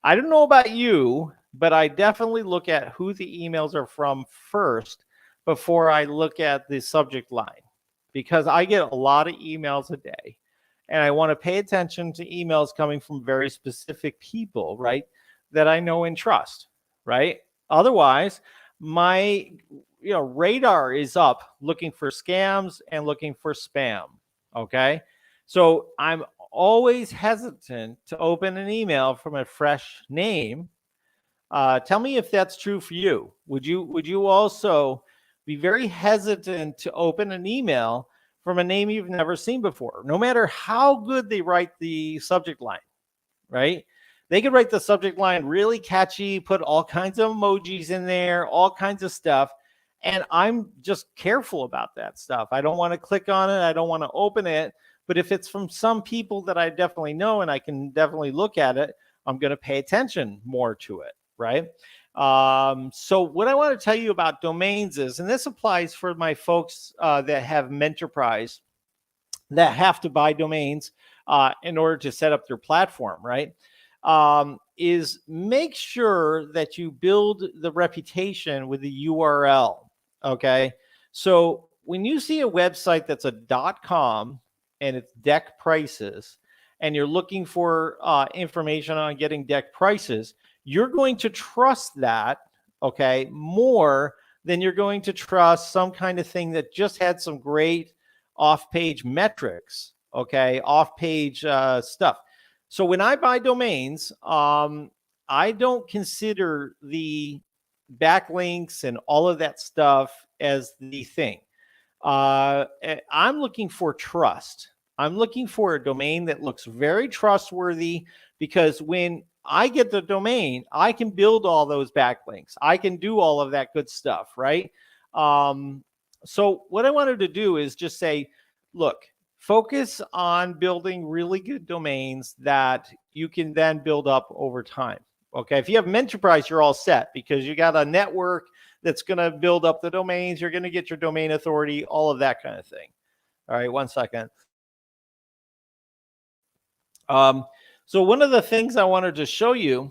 I don't know about you, but I definitely look at who the emails are from first before I look at the subject line, because I get a lot of emails a day and I want to pay attention to emails coming from very specific people, right, that I know and trust, right? Otherwise, my radar is up looking for scams and looking for spam. Okay. So I'm always hesitant to open an email from a fresh name. Tell me if that's true for you. Would you also be very hesitant to open an email from a name you've never seen before, no matter how good they write the subject line, right? They could write the subject line really catchy, put all kinds of emojis in there, all kinds of stuff. And I'm just careful about that stuff. I don't want to click on it. I don't want to open it. But if it's from some people that I definitely know and I can definitely look at it, I'm going to pay attention more to it, right? So what I want to tell you about domains is, and this applies for my folks that have Mentorprise, that have to buy domains in order to set up their platform, right? Is make sure that you build the reputation with the URL, okay? So when you see a website that's a .com and it's deck prices, and you're looking for information on getting deck prices, you're going to trust that, okay, more than you're going to trust some kind of thing that just had some great off-page metrics, okay, off-page stuff. So when I buy domains, I don't consider the backlinks and all of that stuff as the thing. I'm looking for trust. I'm looking for a domain that looks very trustworthy, because when I get the domain, I can build all those backlinks. I can do all of that good stuff, right? So what I wanted to do is just say, look, focus on building really good domains that you can then build up over time. Okay, if you have Mentorprise, you're all set, because you got a network that's going to build up the domains. You're going to get your domain authority, all of that kind of thing. All right, one second. So one of the things I wanted to show you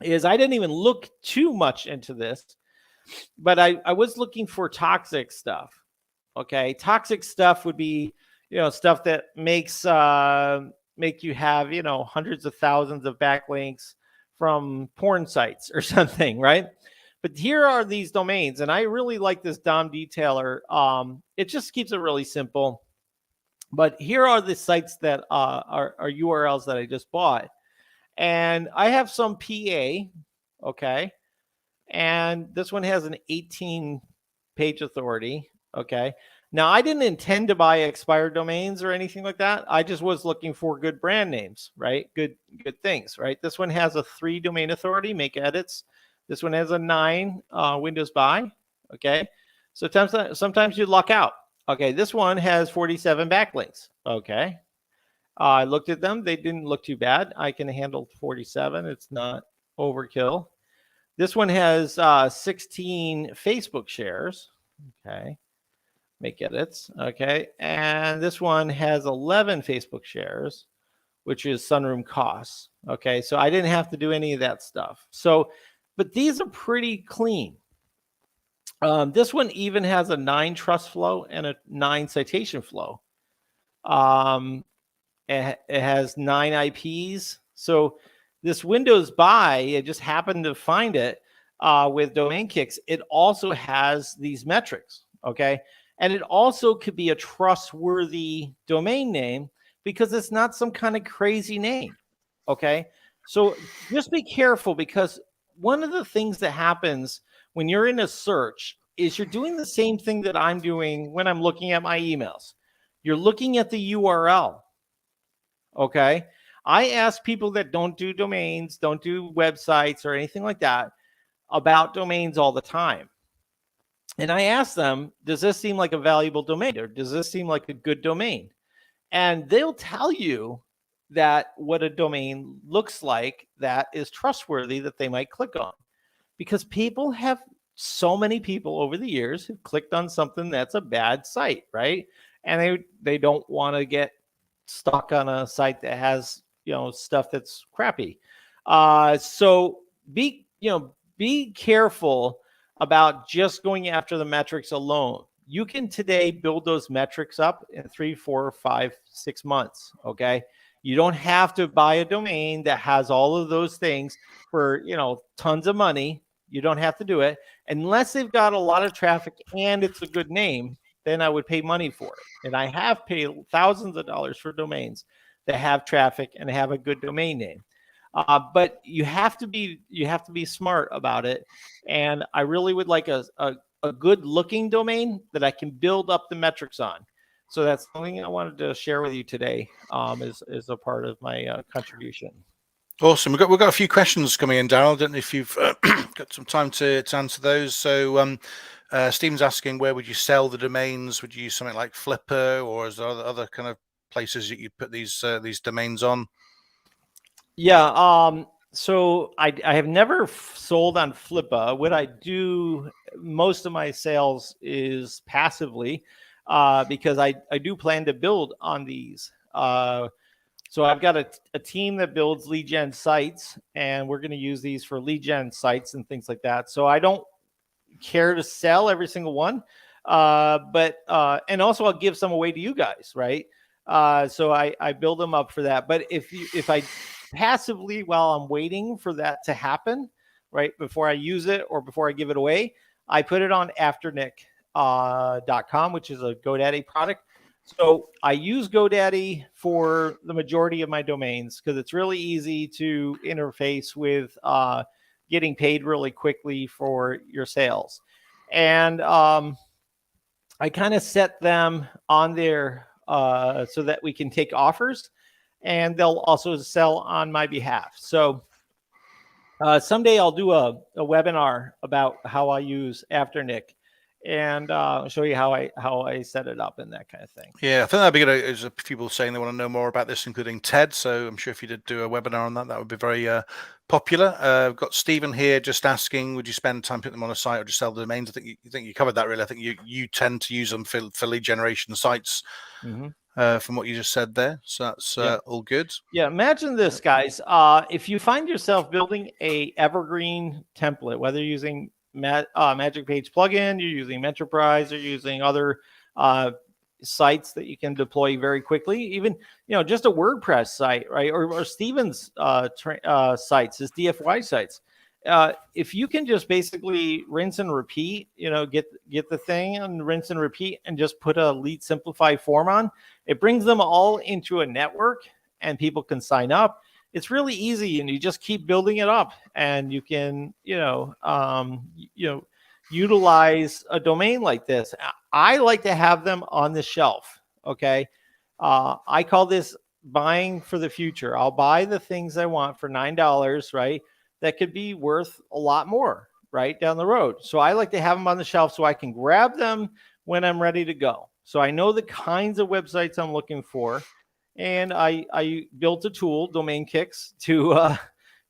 is I didn't even look too much into this, but I was looking for toxic stuff. Okay, toxic stuff would be, stuff that makes make you have, hundreds of thousands of backlinks from porn sites or something, right? But here are these domains, and I really like this DOM detailer. It just keeps it really simple. But here are the sites that are URLs that I just bought. And I have some PA, okay? And this one has an 18-page authority, okay? Now, I didn't intend to buy expired domains or anything like that. I just was looking for good brand names, right? Good things, right? This one has a 3 domain authority, make edits. This one has a 9 Windows buy, okay? So sometimes you luck out. Okay, this one has 47 backlinks, okay? I looked at them. They didn't look too bad. I can handle 47. It's not overkill. This one has 16 Facebook shares, okay? Make edits, okay? And this one has 11 Facebook shares, which is sunroom costs, okay? So I didn't have to do any of that stuff. So, but these are pretty clean. This one even has a 9 trust flow and a 9 citation flow. It has 9 IPs. So this Windows buy, I just happened to find it with Domain Kicks. It also has these metrics, okay? And it also could be a trustworthy domain name because it's not some kind of crazy name, okay? So just be careful, because one of the things that happens when you're in a search is you're doing the same thing that I'm doing when I'm looking at my emails. You're looking at the URL. Okay. I ask people that don't do domains, don't do websites or anything like that about domains all the time. And I ask them, does this seem like a valuable domain, or does this seem like a good domain? And they'll tell you that what a domain looks like that is trustworthy, that they might click on, because people have, so many people over the years have clicked on something that's a bad site, right? And they don't want to get stuck on a site that has, stuff that's crappy. So be careful about just going after the metrics alone. You can today build those metrics up in 3, 4, 5, 6 months. Okay. You don't have to buy a domain that has all of those things for, tons of money. You don't have to do it unless they've got a lot of traffic and it's a good name. Then I would pay money for it. And I have paid thousands of dollars for domains that have traffic and have a good domain name. But you have to be smart about it. And I really would like a good looking domain that I can build up the metrics on. So that's something I wanted to share with you today, is a part of my contribution. Awesome. We've got a few questions coming in, Daryl. I don't know if you've got some time to answer those. So Stephen's asking, where would you sell the domains? Would you use something like Flipper, or is there other kind of places that you put these domains on? Yeah. So I have never sold on Flippa. What I do, most of my sales is passively, because I do plan to build on these. So I've got a team that builds lead gen sites, and we're going to use these for lead gen sites and things like that. So I don't care to sell every single one, but and also I'll give some away to you guys, right? So I build them up for that. But if I passively, while I'm waiting for that to happen, right, before I use it or before I give it away, I put it on afternick.com, which is a GoDaddy product. So I use GoDaddy for the majority of my domains because it's really easy to interface with, getting paid really quickly for your sales. And I kind of set them on there so that we can take offers, and they'll also sell on my behalf. So someday I'll do a webinar about how I use Afternick, and show you how I set it up and that kind of thing. Yeah, I think that'd be good. There's people saying they want to know more about this, including Ted. So I'm sure if you did do a webinar on that, that would be very popular. I've got Stephen here just asking, would you spend time putting them on a site or just sell the domains? I think you covered that really. I think you tend to use them for lead generation sites. Mm-hmm. From what you just said there. So that's all good. Yeah, imagine this, guys. If you find yourself building a evergreen template, whether you're using Magic Page plugin, you're using Enterprise, or using other sites that you can deploy very quickly, even just a WordPress site, right? Or Steven's sites, his DFY sites. If you can just basically rinse and repeat, get the thing and rinse and repeat, and just put a lead simplify form on, it brings them all into a network and people can sign up. It's really easy, and you just keep building it up, and you can, utilize a domain like this. I like to have them on the shelf. Okay. I call this buying for the future. I'll buy the things I want for $9, right? That could be worth a lot more right down the road. So I like to have them on the shelf so I can grab them when I'm ready to go. So I know the kinds of websites I'm looking for, and I built a tool, Domain Kicks, to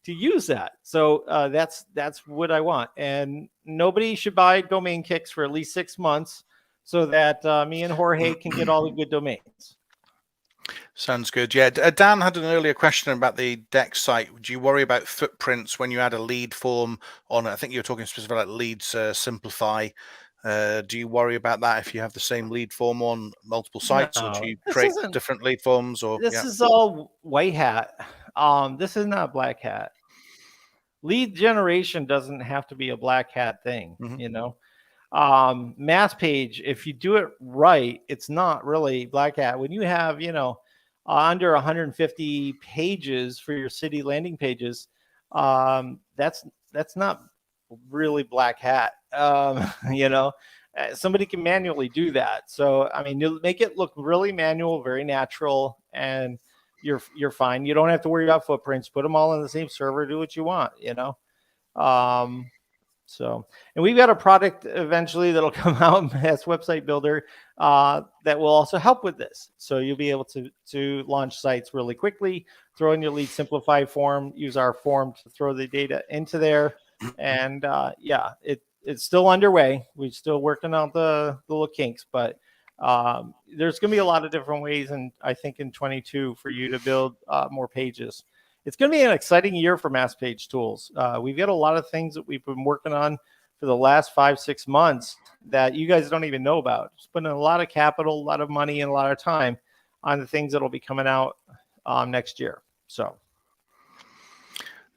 use that. So that's what I want. And nobody should buy Domain Kicks for at least 6 months so that me and Jorge can get all the good domains. Sounds good. Yeah, Dan had an earlier question about the Dex site. Would you worry about footprints when you add a lead form on it? I think you were talking specifically about leads simplify. Do you worry about that if you have the same lead form on multiple sites, or do you create different lead forms? Or this is all white hat. This is not black hat. Lead generation doesn't have to be a black hat thing, Mass page, if you do it right, it's not really black hat. When you have, under 150 pages for your city landing pages, that's not really black hat. somebody can manually do that. So, I mean, you'll make it look really manual, very natural, and you're fine. You don't have to worry about footprints. Put them all on the same server. Do what you want, So, and we've got a product eventually that'll come out as Website Builder that will also help with this. So you'll be able to launch sites really quickly, throw in your lead simplify form, use our form to throw the data into there. And it's still underway. We're still working out the little kinks, but there's going to be a lot of different ways, and I think in 22 for you to build more pages. It's going to be an exciting year for Mass Page Tools. We've got a lot of things that we've been working on for the last 5-6 months that you guys don't even know about. Just putting a lot of capital, a lot of money, and a lot of time on the things that will be coming out next year. So.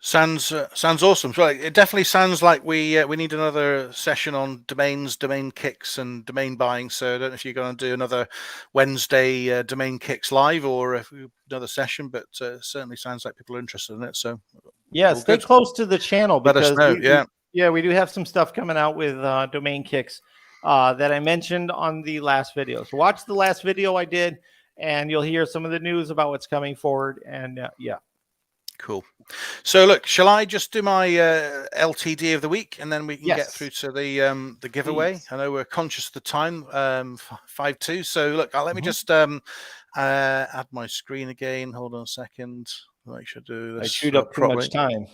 Sounds awesome. So it definitely sounds like we need another session on domains, domain kicks, and domain buying. So I don't know if you're going to do another Wednesday domain kicks live or another session, but certainly sounds like people are interested in it. So yeah, stay close to the channel because let us know. We do have some stuff coming out with domain kicks that I mentioned on the last video. So watch the last video I did, and you'll hear some of the news about what's coming forward. And Cool. So look, shall I just do my LTD of the week, and then we can get through to the giveaway? Please. I know we're conscious of the time, 5:02. So look, let me just add my screen again. Hold on a second. Make sure I do this. I chewed up too much time.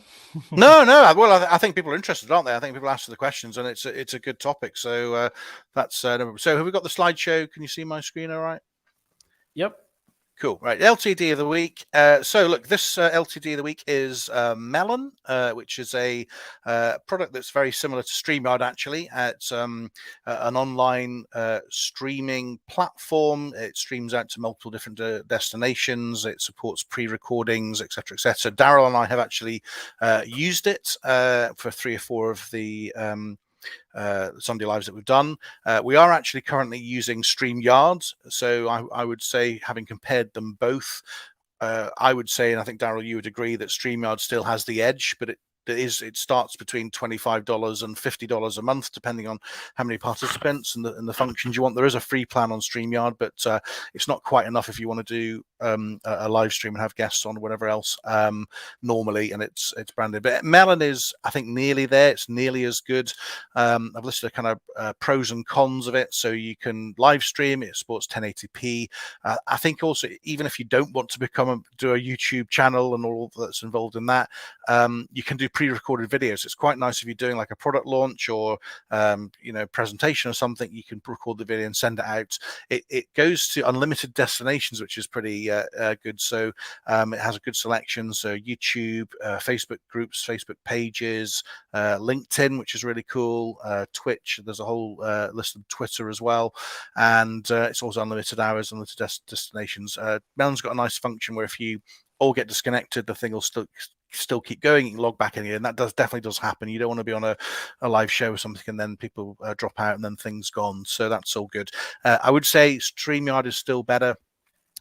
No. Well, I think people are interested, aren't they? I think people ask the questions, and it's a good topic. So that's so. Have we got the slideshow? Can you see my screen? All right. Yep. Cool. Right. LTD of the week. So look, this LTD of the week is Melon, which is a product that's very similar to StreamYard, actually. It's an online streaming platform. It streams out to multiple different destinations. It supports pre-recordings, etc., etc. Daryl and I have actually used it for 3 or 4 of the Sunday lives that we've done. We are actually currently using StreamYard, so I would say, having compared them both, I would say, and I think Daryl, you would agree, that StreamYard still has the edge, but it starts between $25 and $50 a month, depending on how many participants and the functions you want. There is a free plan on StreamYard, but it's not quite enough if you want to do a live stream and have guests on or whatever else normally, and it's branded. But Melon is, I think, nearly there. It's nearly as good. I've listed a kind of pros and cons of it. So you can live stream. It supports 1080p. I think also, even if you don't want to do a YouTube channel and all that's involved in that, you can do pre-recorded videos. It's quite nice if you're doing like a product launch or presentation or something. You can record the video and send it out. It goes to unlimited destinations, which is pretty good. So it has a good selection. So YouTube, Facebook groups, Facebook pages, LinkedIn, which is really cool, Twitch. There's a whole list of Twitter as well, and it's also unlimited hours, unlimited destinations. Melon's got a nice function where if you all get disconnected, the thing will still keep going. You can log back in here, and that definitely does happen. You don't want to be on a live show or something and then people drop out and then things gone. So that's all good. I would say StreamYard is still better.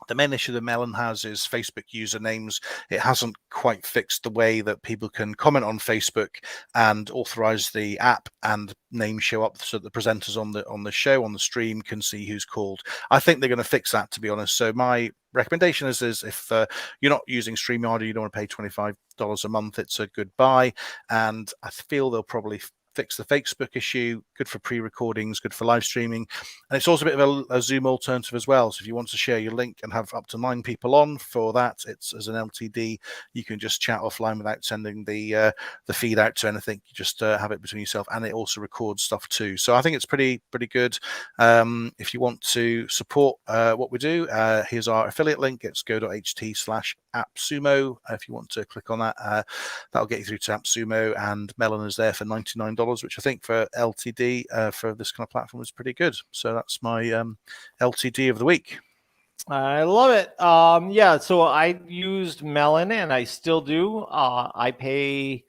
The main issue that Melon has is Facebook usernames. It hasn't quite fixed the way that people can comment on Facebook and authorize the app and names show up so that the presenters on the show, on the stream, can see who's called. I think they're going to fix that, to be honest. So my recommendation is if you're not using StreamYard or you don't want to pay $25 a month, it's a good buy. And I feel they'll probably fix the Facebook issue. Good for pre-recordings, good for live streaming, and it's also a bit of a Zoom alternative as well. So if you want to share your link and have up to 9 people on for that, it's as an LTD. You can just chat offline without sending the feed out to anything. You just have it between yourself, and it also records stuff too. So I think it's pretty good. If you want to support what we do, here's our affiliate link. It's go.ht/appsumo. If you want to click on that, that'll get you through to AppSumo, and Melon is there for $99, which I think for LTD for this kind of platform is pretty good. So that's my LTD of the week. I love it. So I used Melon, and I still do. I pay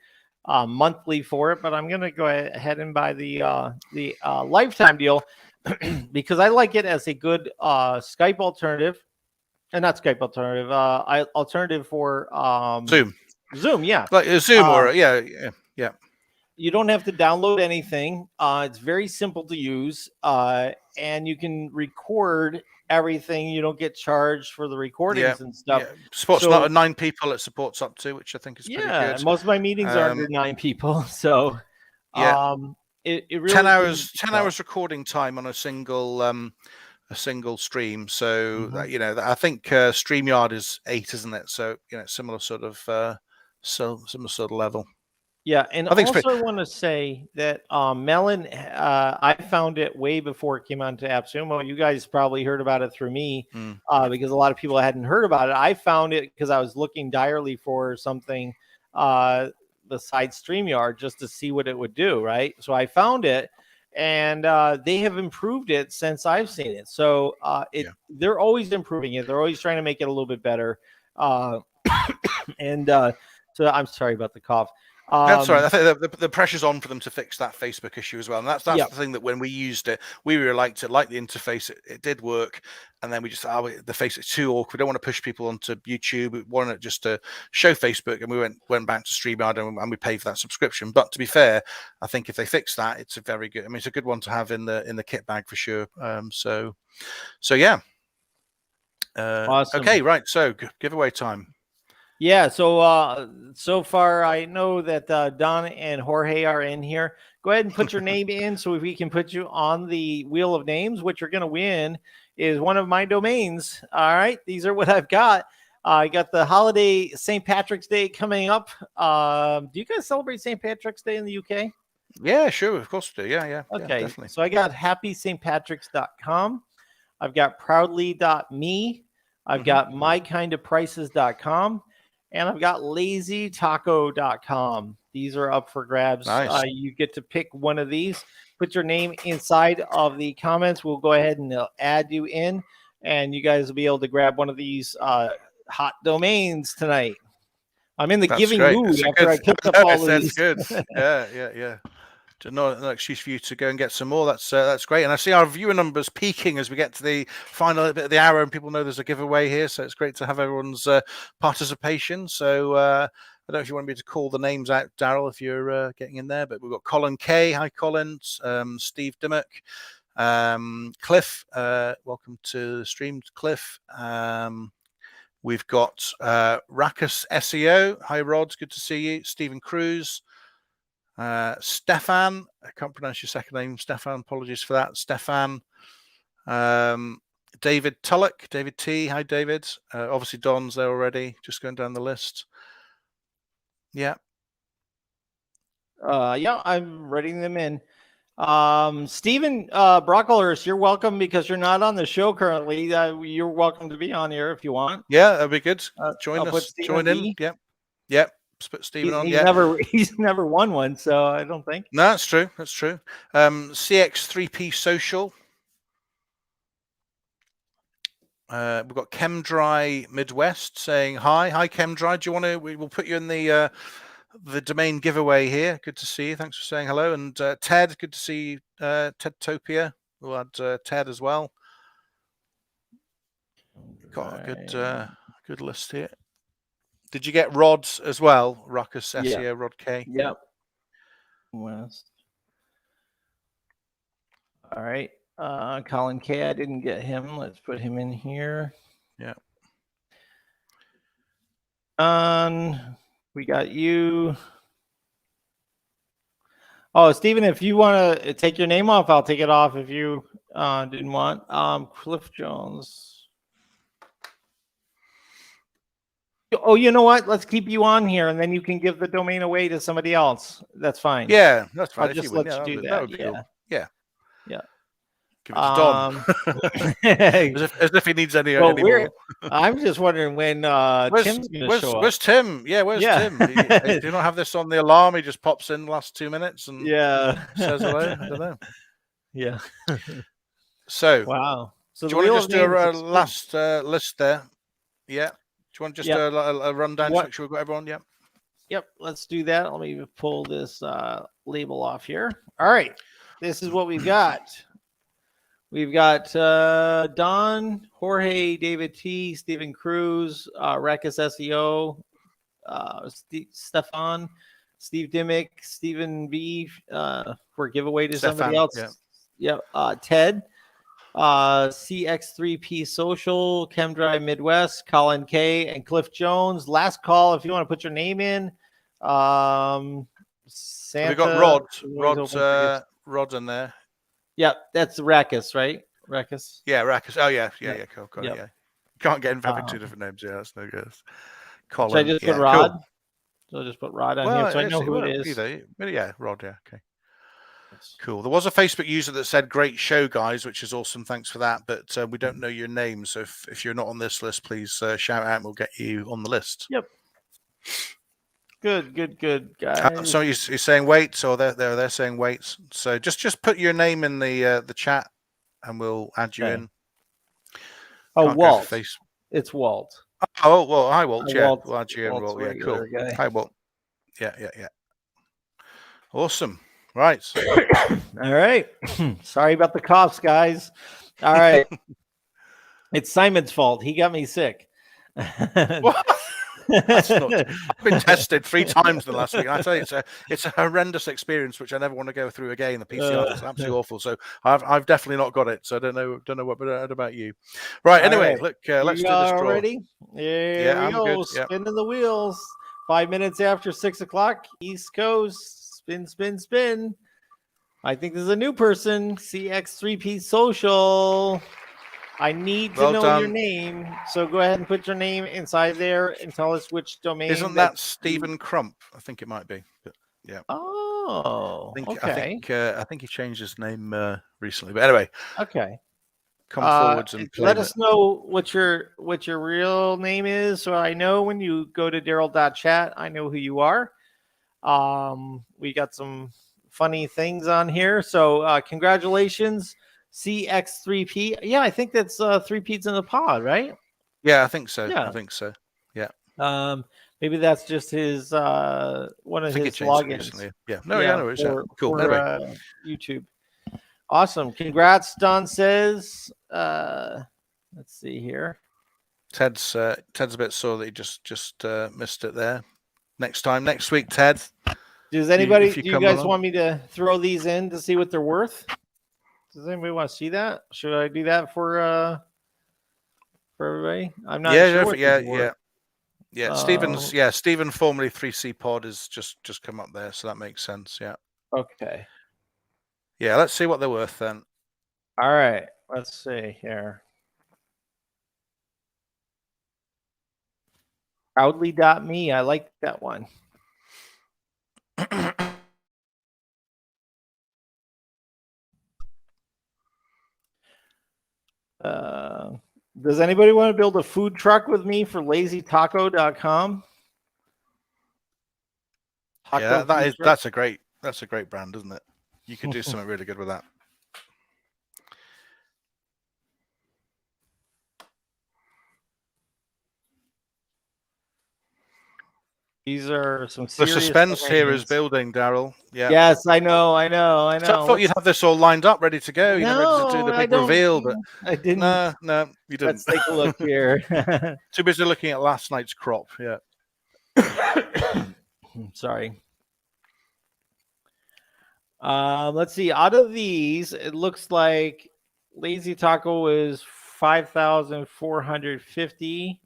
monthly for it, but I'm going to go ahead and buy the lifetime deal because I like it as a good Skype alternative, and not Skype alternative. Alternative for Zoom. Zoom, yeah, like a Zoom or yeah. You don't have to download anything. It's very simple to use, and you can record everything. You don't get charged for the recordings and stuff. Supports not 9 people. It supports up to, which I think is pretty good. Most of my meetings are under 9 people, so it really 10 hours recording time on a single stream. So I think StreamYard is 8, isn't it? So similar sort of similar sort of level. Yeah, and I want to say that Melon, I found it way before it came onto AppSumo. You guys probably heard about it through me because a lot of people hadn't heard about it. I found it because I was looking direly for something besides StreamYard just to see what it would do, right? So I found it, and they have improved it since I've seen it. So they're always improving it. They're always trying to make it a little bit better. And so I'm sorry about the cough. That's right. I think the pressure's on for them to fix that Facebook issue as well. And that's the thing that when we used it, we really liked it, liked the interface. It did work. And then we just, the face is too awkward. We don't want to push people onto YouTube. We wanted it just to show Facebook. And we went back to StreamYard and we paid for that subscription. But to be fair, I think if they fix that, it's a very good, it's a good one to have in the kit bag for sure. So yeah. Awesome. Okay, right. So giveaway time. Yeah, so far I know that Don and Jorge are in here. Go ahead and put your name in so we can put you on the wheel of names. What you're going to win is one of my domains. All right, these are what I've got. I got the holiday St. Patrick's Day coming up. Do you guys celebrate St. Patrick's Day in the UK? Yeah, sure, of course we do. Yeah. Okay, definitely. So I got happystpatricks.com. I've got proudly.me. I've got mykindofprices.com. And I've got lazytaco.com. These are up for grabs. Nice. You get to pick one of these. Put your name inside of the comments. We'll go ahead and add you in. And you guys will be able to grab one of these hot domains tonight. I'm in the giving mood after I picked up all of these. That's good. Yeah. No excuse for you to go and get some more. That's great. And I see our viewer numbers peaking as we get to the final bit of the hour, and people know there's a giveaway here. So it's great to have everyone's participation. So I don't know if you want me to call the names out, Daryl, if you're getting in there. But we've got Colin K. Hi, Colin. Steve Dimmock. Cliff. Welcome to the stream, Cliff. We've got Rakus SEO. Hi, Rods. Good to see you. Stephen Cruz. Stefan, I can't pronounce your second name, Stefan, apologies for that. Stefan, David Tullock, David T. Hi, David. Obviously, Don's there already, just going down the list. Yeah. I'm writing them in. Stephen Brocklehurst, you're welcome because you're not on the show currently. You're welcome to be on here if you want. Yeah, that'd be good. Join us. Join in. Yep. Put Stephen on. He's never won one, so I don't think. No, that's true. CX3P Social. We've got ChemDry Midwest saying hi. Hi, ChemDry. Do you want to? We'll put you in the domain giveaway here. Good to see you. Thanks for saying hello. And Ted, good to see you. Tedtopia. We'll add Ted as well. Got a good list here. Did you get Rods as well? Ruckus, SEO, Rod K. Yep. West. All right. Colin K. I didn't get him. Let's put him in here. Yeah. We got you. Oh, Stephen, if you want to take your name off, I'll take it off if you didn't want. Cliff Jones. Oh, you know what? Let's keep you on here, and then you can give the domain away to somebody else. That's fine. Yeah, that's fine. I'll just let you do that. That would be cool. Yeah. Give it to Don. as if he needs any more. I'm just wondering when Tim's going to show up. Where's Tim? Yeah, where's Tim? Do you not have this on the alarm? He just pops in the last 2 minutes and says hello. I don't know. Yeah. So wow. So do you want to just do a last list there? Yeah. Do you want just a rundown to make sure we've got everyone? Yeah. Yep. Let's do that. Let me pull this label off here. All right. This is what we've got. We've got Don, Jorge, David T, Stephen Cruz, Rakus SEO, Stefan, Steve Dimmick, Stephen B for a giveaway to Stefan, somebody else. Yeah. Ted, CX3P Social, ChemDrive Midwest, Colin K, and Cliff Jones. Last call if you want to put your name in. Santa, we got Rod in there. Yeah, that's Rakus, right? Rakus. Yeah, Rakus. Oh yeah, cool. Got it. Yeah, can't get involved in two different names. Yeah, that's no good. Colin. Should I just put Rod? Cool. So I'll just put Rod on here so I know who it is. Yeah, Rod. Yeah, okay. Cool. There was a Facebook user that said, "Great show, guys," which is awesome. Thanks for that. But we don't know your name, so if you're not on this list, please shout out, and we'll get you on the list. Yep. Good, guys. So you're saying wait, so they're saying wait. So just put your name in the chat, and we'll add you in. Oh, Walt. It's Walt. Oh well, hi Walt. Yeah, we'll add you in. Walt. Yeah, cool. Guy. Hi Walt. Yeah. Awesome. Right. All right. Sorry about the coughs, guys. All right. It's Simon's fault. He got me sick. What? That's not, I've been tested 3 times in the last week. I tell you, it's a horrendous experience, which I never want to go through again. The PCR is absolutely awful. So I've definitely not got it. So I don't know what about you. Right. Anyway, look, let's do this draw. Ready? Yeah, we go. Spinning the wheels. 5 minutes after 6 o'clock, East Coast. Spin. I think there's a new person. CX3P Social. I need to know your name, so go ahead and put your name inside there and tell us which domain. Isn't that Stephen Crump? I think it might be. But yeah. Oh, okay. I think he changed his name recently. But anyway. Okay. Come forwards and let us know what your real name is, so I know when you go to Daryl.chat, I know who you are. We got some funny things on here, so congratulations. CX3P. Yeah, I think that's 3 P's in the pod, right? Yeah, I think so. Yeah. I think so. Yeah. Maybe that's just his one of his logins. Recently. Yeah. No, it's cool. Anyway. YouTube. Awesome. Congrats, Don says. Let's see here. Ted's a bit sore that he just missed it there. Next week, Ted. Does anybody do you guys want me to throw these in to see what they're worth? Does anybody want to see that? Should I do that for everybody? I'm not sure. Yeah. Stephen, formerly 3C Pod, has just come up there, so that makes sense. Yeah. Okay. Yeah, let's see what they're worth then. All right. Let's see here. Proudly.me. I like that one. Does anybody want to build a food truck with me for lazytaco.com? Yeah, that's a great brand, isn't it? You could do something really good with that. These are some serious. The suspense here is building, Daryl. Yeah. Yes, I know. So I thought you'd have this all lined up, ready to go. You know, ready to do the big reveal, but I didn't. No, you didn't. Let's take a look here. Too busy looking at last night's crop. Yeah. Sorry. Let's see. Out of these, it looks like Lazy Taco is 5,450.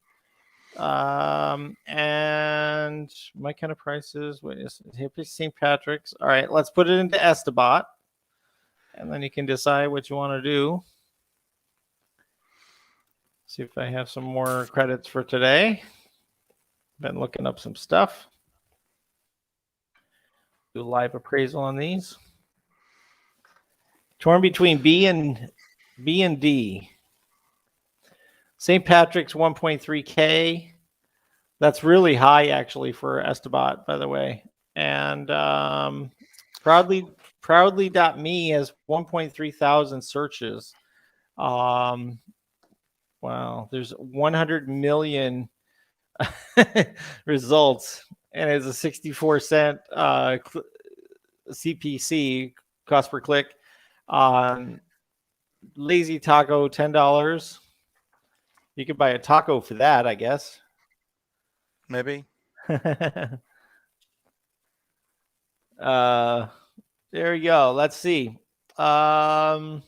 And my kind of prices. Wait, is it St. Patrick's? All right, let's put it into Estabot, and then you can decide what you want to do. See if I have some more credits for today. Been looking up some stuff. Do a live appraisal on these. Torn between B and D. St. Patrick's 1.3K. That's really high actually for Estabot, by the way. And proudly.me has 1.3 thousand searches. Wow, there's 100 million results, and it's a 64-cent CPC, cost per click. Lazy Taco, $10. You could buy a taco for that, I guess. Maybe. There we go. Let's see. So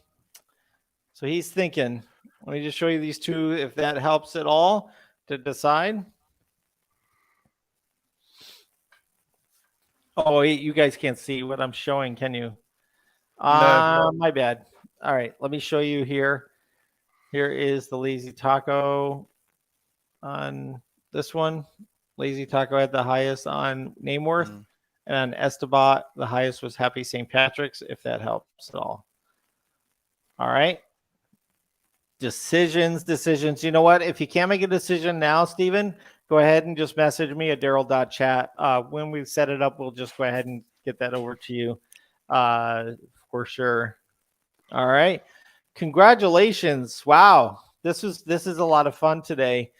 he's thinking. Let me just show you these two, if that helps at all to decide. Oh, you guys can't see what I'm showing, can you? No. My bad. All right, let me show you here. Here is the Lazy Taco on this one. Lazy Taco had the highest on Nameworth, and on Esterbot, the highest was Happy St. Patrick's, if that helps at all. All right. Decisions. You know what? If you can't make a decision now, Stephen, go ahead and just message me at Daryl.chat. When we set it up, we'll just go ahead and get that over to you for sure. All right. Congratulations. Wow. This is a lot of fun today.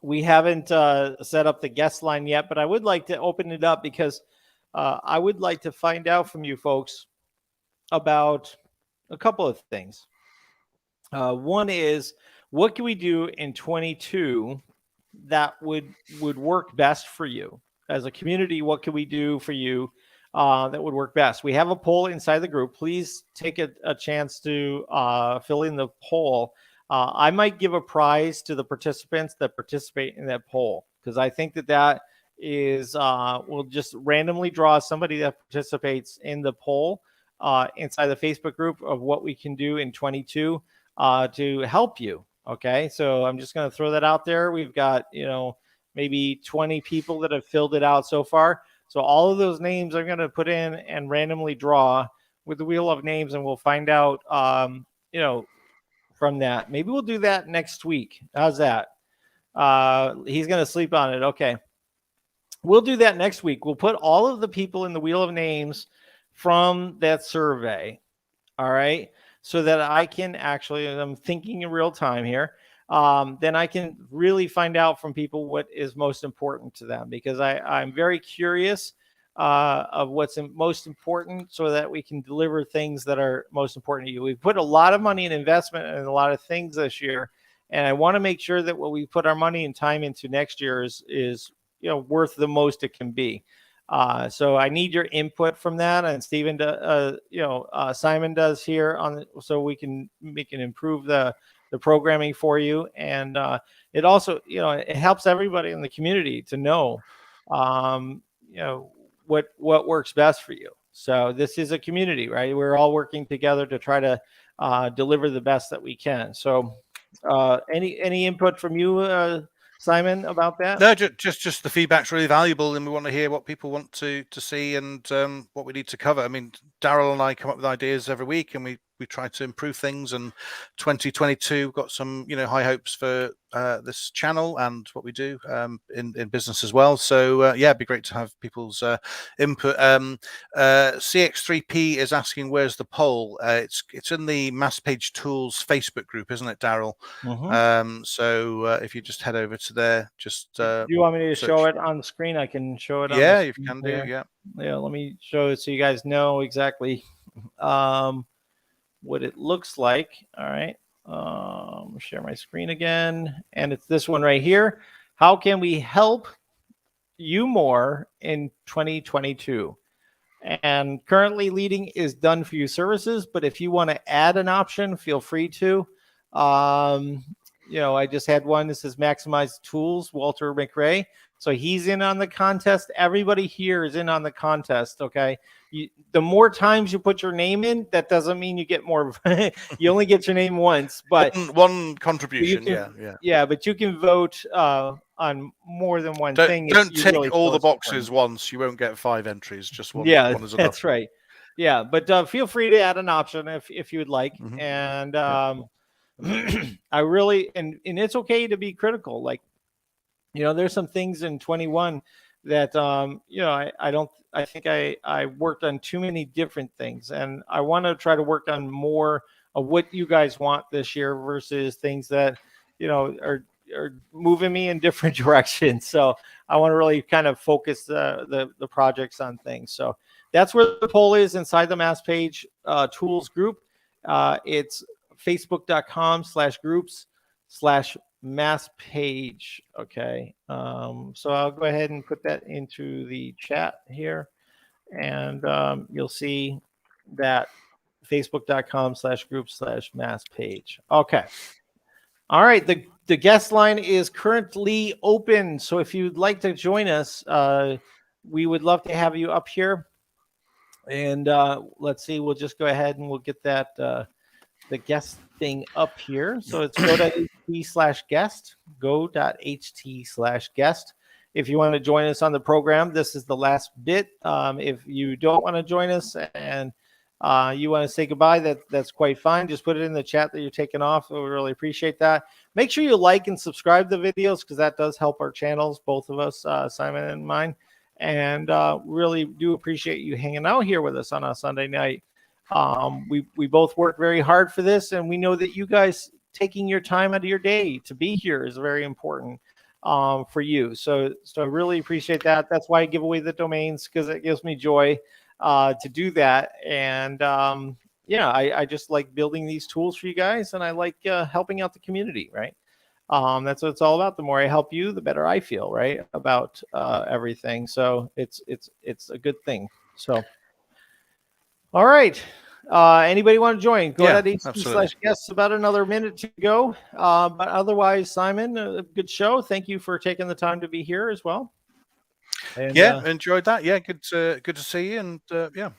We haven't set up the guest line yet, but I would like to open it up because I would like to find out from you folks about a couple of things. One is, what can we do in 22 that would work best for you as a community? What can we do for you that would work best? We have a poll inside the group. Please take a chance to fill in the poll. I might give a prize to the participants that participate in that poll, because I think that is we'll just randomly draw somebody that participates in the poll inside the Facebook group of what we can do in 22 to help you. Okay, so I'm just going to throw that out there. We've got, maybe 20 people that have filled it out so far. So all of those names I'm going to put in and randomly draw with the wheel of names, and we'll find out, from that. Maybe we'll do that next week. How's that? He's going to sleep on it. Okay. We'll do that next week. We'll put all of the people in the wheel of names from that survey. All right. So that I can actually, I'm thinking in real time here, then I can really find out from people what is most important to them, because I'm very curious of what's most important, so that we can deliver things that are most important to you. We've put a lot of money and investment in a lot of things this year, and I want to make sure that what we put our money and time into next year is worth the most it can be. So I need your input from that, and Stephen, Simon does here so we can improve the programming for you, and it also it helps everybody in the community to know what works best for you. So this is a community, right? We're all working together to try to deliver the best that we can. So any input from you, Simon, about that? No, just the feedback's really valuable, and we want to hear what people want to see and what we need to cover. I mean, Daryl and I come up with ideas every week, and we try to improve things. And 2022, we've got some high hopes for this channel and what we do in business as well. So yeah, it'd be great to have people's input. CX3P is asking, where's the poll? It's in the Mass Page Tools Facebook group, isn't it, Daryl? So if you just head over to there, just do you want me to show it on the screen? I can show it on the screen. you can do. Yeah, let me show it so you guys know exactly what it looks like. All right, share my screen again, and it's this one right here. How can we help you more in 2022? And currently leading is done for you services, but if you want to add an option, feel free to. I just had one that says maximize tools, Walter McRae. So he's in on the contest. Everybody here is in on the contest. Okay. The more times you put your name in, that doesn't mean you get more. You only get your name once, but one contribution. Yeah. But you can vote on more than one thing. Don't tick really all the boxes once. You won't get 5 entries. Just one. Yeah, one is enough. That's right. Yeah, but feel free to add an option if you would like. And I really and it's okay to be critical. Like, there's some things in 21 that I think I worked on too many different things, and I want to try to work on more of what you guys want this year versus things that are moving me in different directions. So I want to really kind of focus the projects on things. So that's where the poll is, inside the Mass Page Tools group. It's facebook.com/groups/ mass page. Okay. So I'll go ahead and put that into the chat here, and you'll see that facebook.com/group/mass page. Okay. All right. The guest line is currently open. So if you'd like to join us, we would love to have you up here. And let's see, we'll just go ahead and we'll get that the guest thing up here. So it's go.ht/guest, go.ht/guest. If you want to join us on the program, this is the last bit. If you don't want to join us and you want to say goodbye, that's quite fine. Just put it in the chat that you're taking off. We really appreciate that. Make sure you like and subscribe to the videos, because that does help our channels, both of us, Simon and mine. And really do appreciate you hanging out here with us on a Sunday night. We both work very hard for this, and we know that you guys taking your time out of your day to be here is very important for you. So I really appreciate that. That's why I give away the domains, because it gives me joy to do that. And yeah, I just like building these tools for you guys, and I like helping out the community, right? That's what it's all about. The more I help you, the better I feel, right, about everything. So it's a good thing. So all right. Anybody want to join? Go ahead, ht/guests. About another minute to go. But otherwise, Simon, a good show. Thank you for taking the time to be here as well. And, yeah, enjoyed that. Yeah, good to see you. And yeah,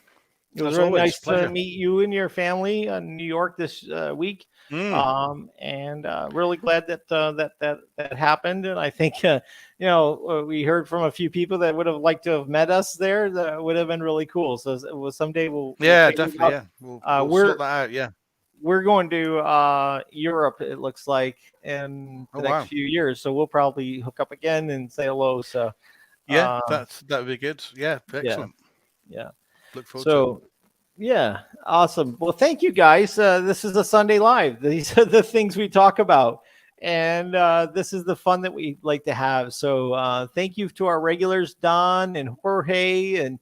it was really nice to meet you and your family in New York this week. And really glad that that happened. And I think we heard from a few people that would have liked to have met us there. That would have been really cool. So someday we'll definitely we'll sort that out. Yeah, we're going to Europe, it looks like, in the next few years. So we'll probably hook up again and say hello. So yeah, that would be good. Yeah, excellent. Yeah. Look forward to it. Yeah, awesome. Well, thank you guys. This is a Sunday Live. These are the things we talk about, and this is the fun that we like to have. So thank you to our regulars, Don and Jorge and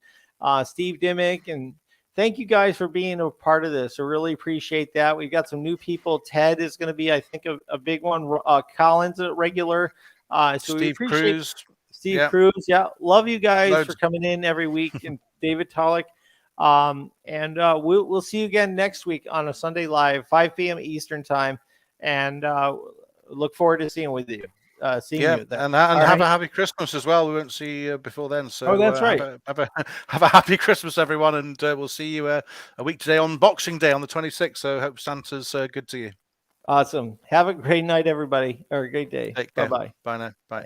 Steve Dimmick, and thank you guys for being a part of this. I really appreciate that. We've got some new people. Ted is going to be, I think, a big one. Colin's a regular. So Steve Cruz. Steve Cruz. Yeah, love you guys for coming in every week, and David Tolick. And we'll see you again next week on a Sunday Live, 5 p.m. Eastern time, and look forward to seeing you. Seeing you then. And have a happy Christmas as well. We won't see you before then. So that's right. Have a happy Christmas, everyone, and we'll see you a week today on Boxing Day on the 26th. So hope Santa's good to you. Awesome. Have a great night, everybody, or a great day. Take care. Bye-bye. Bye now. Bye.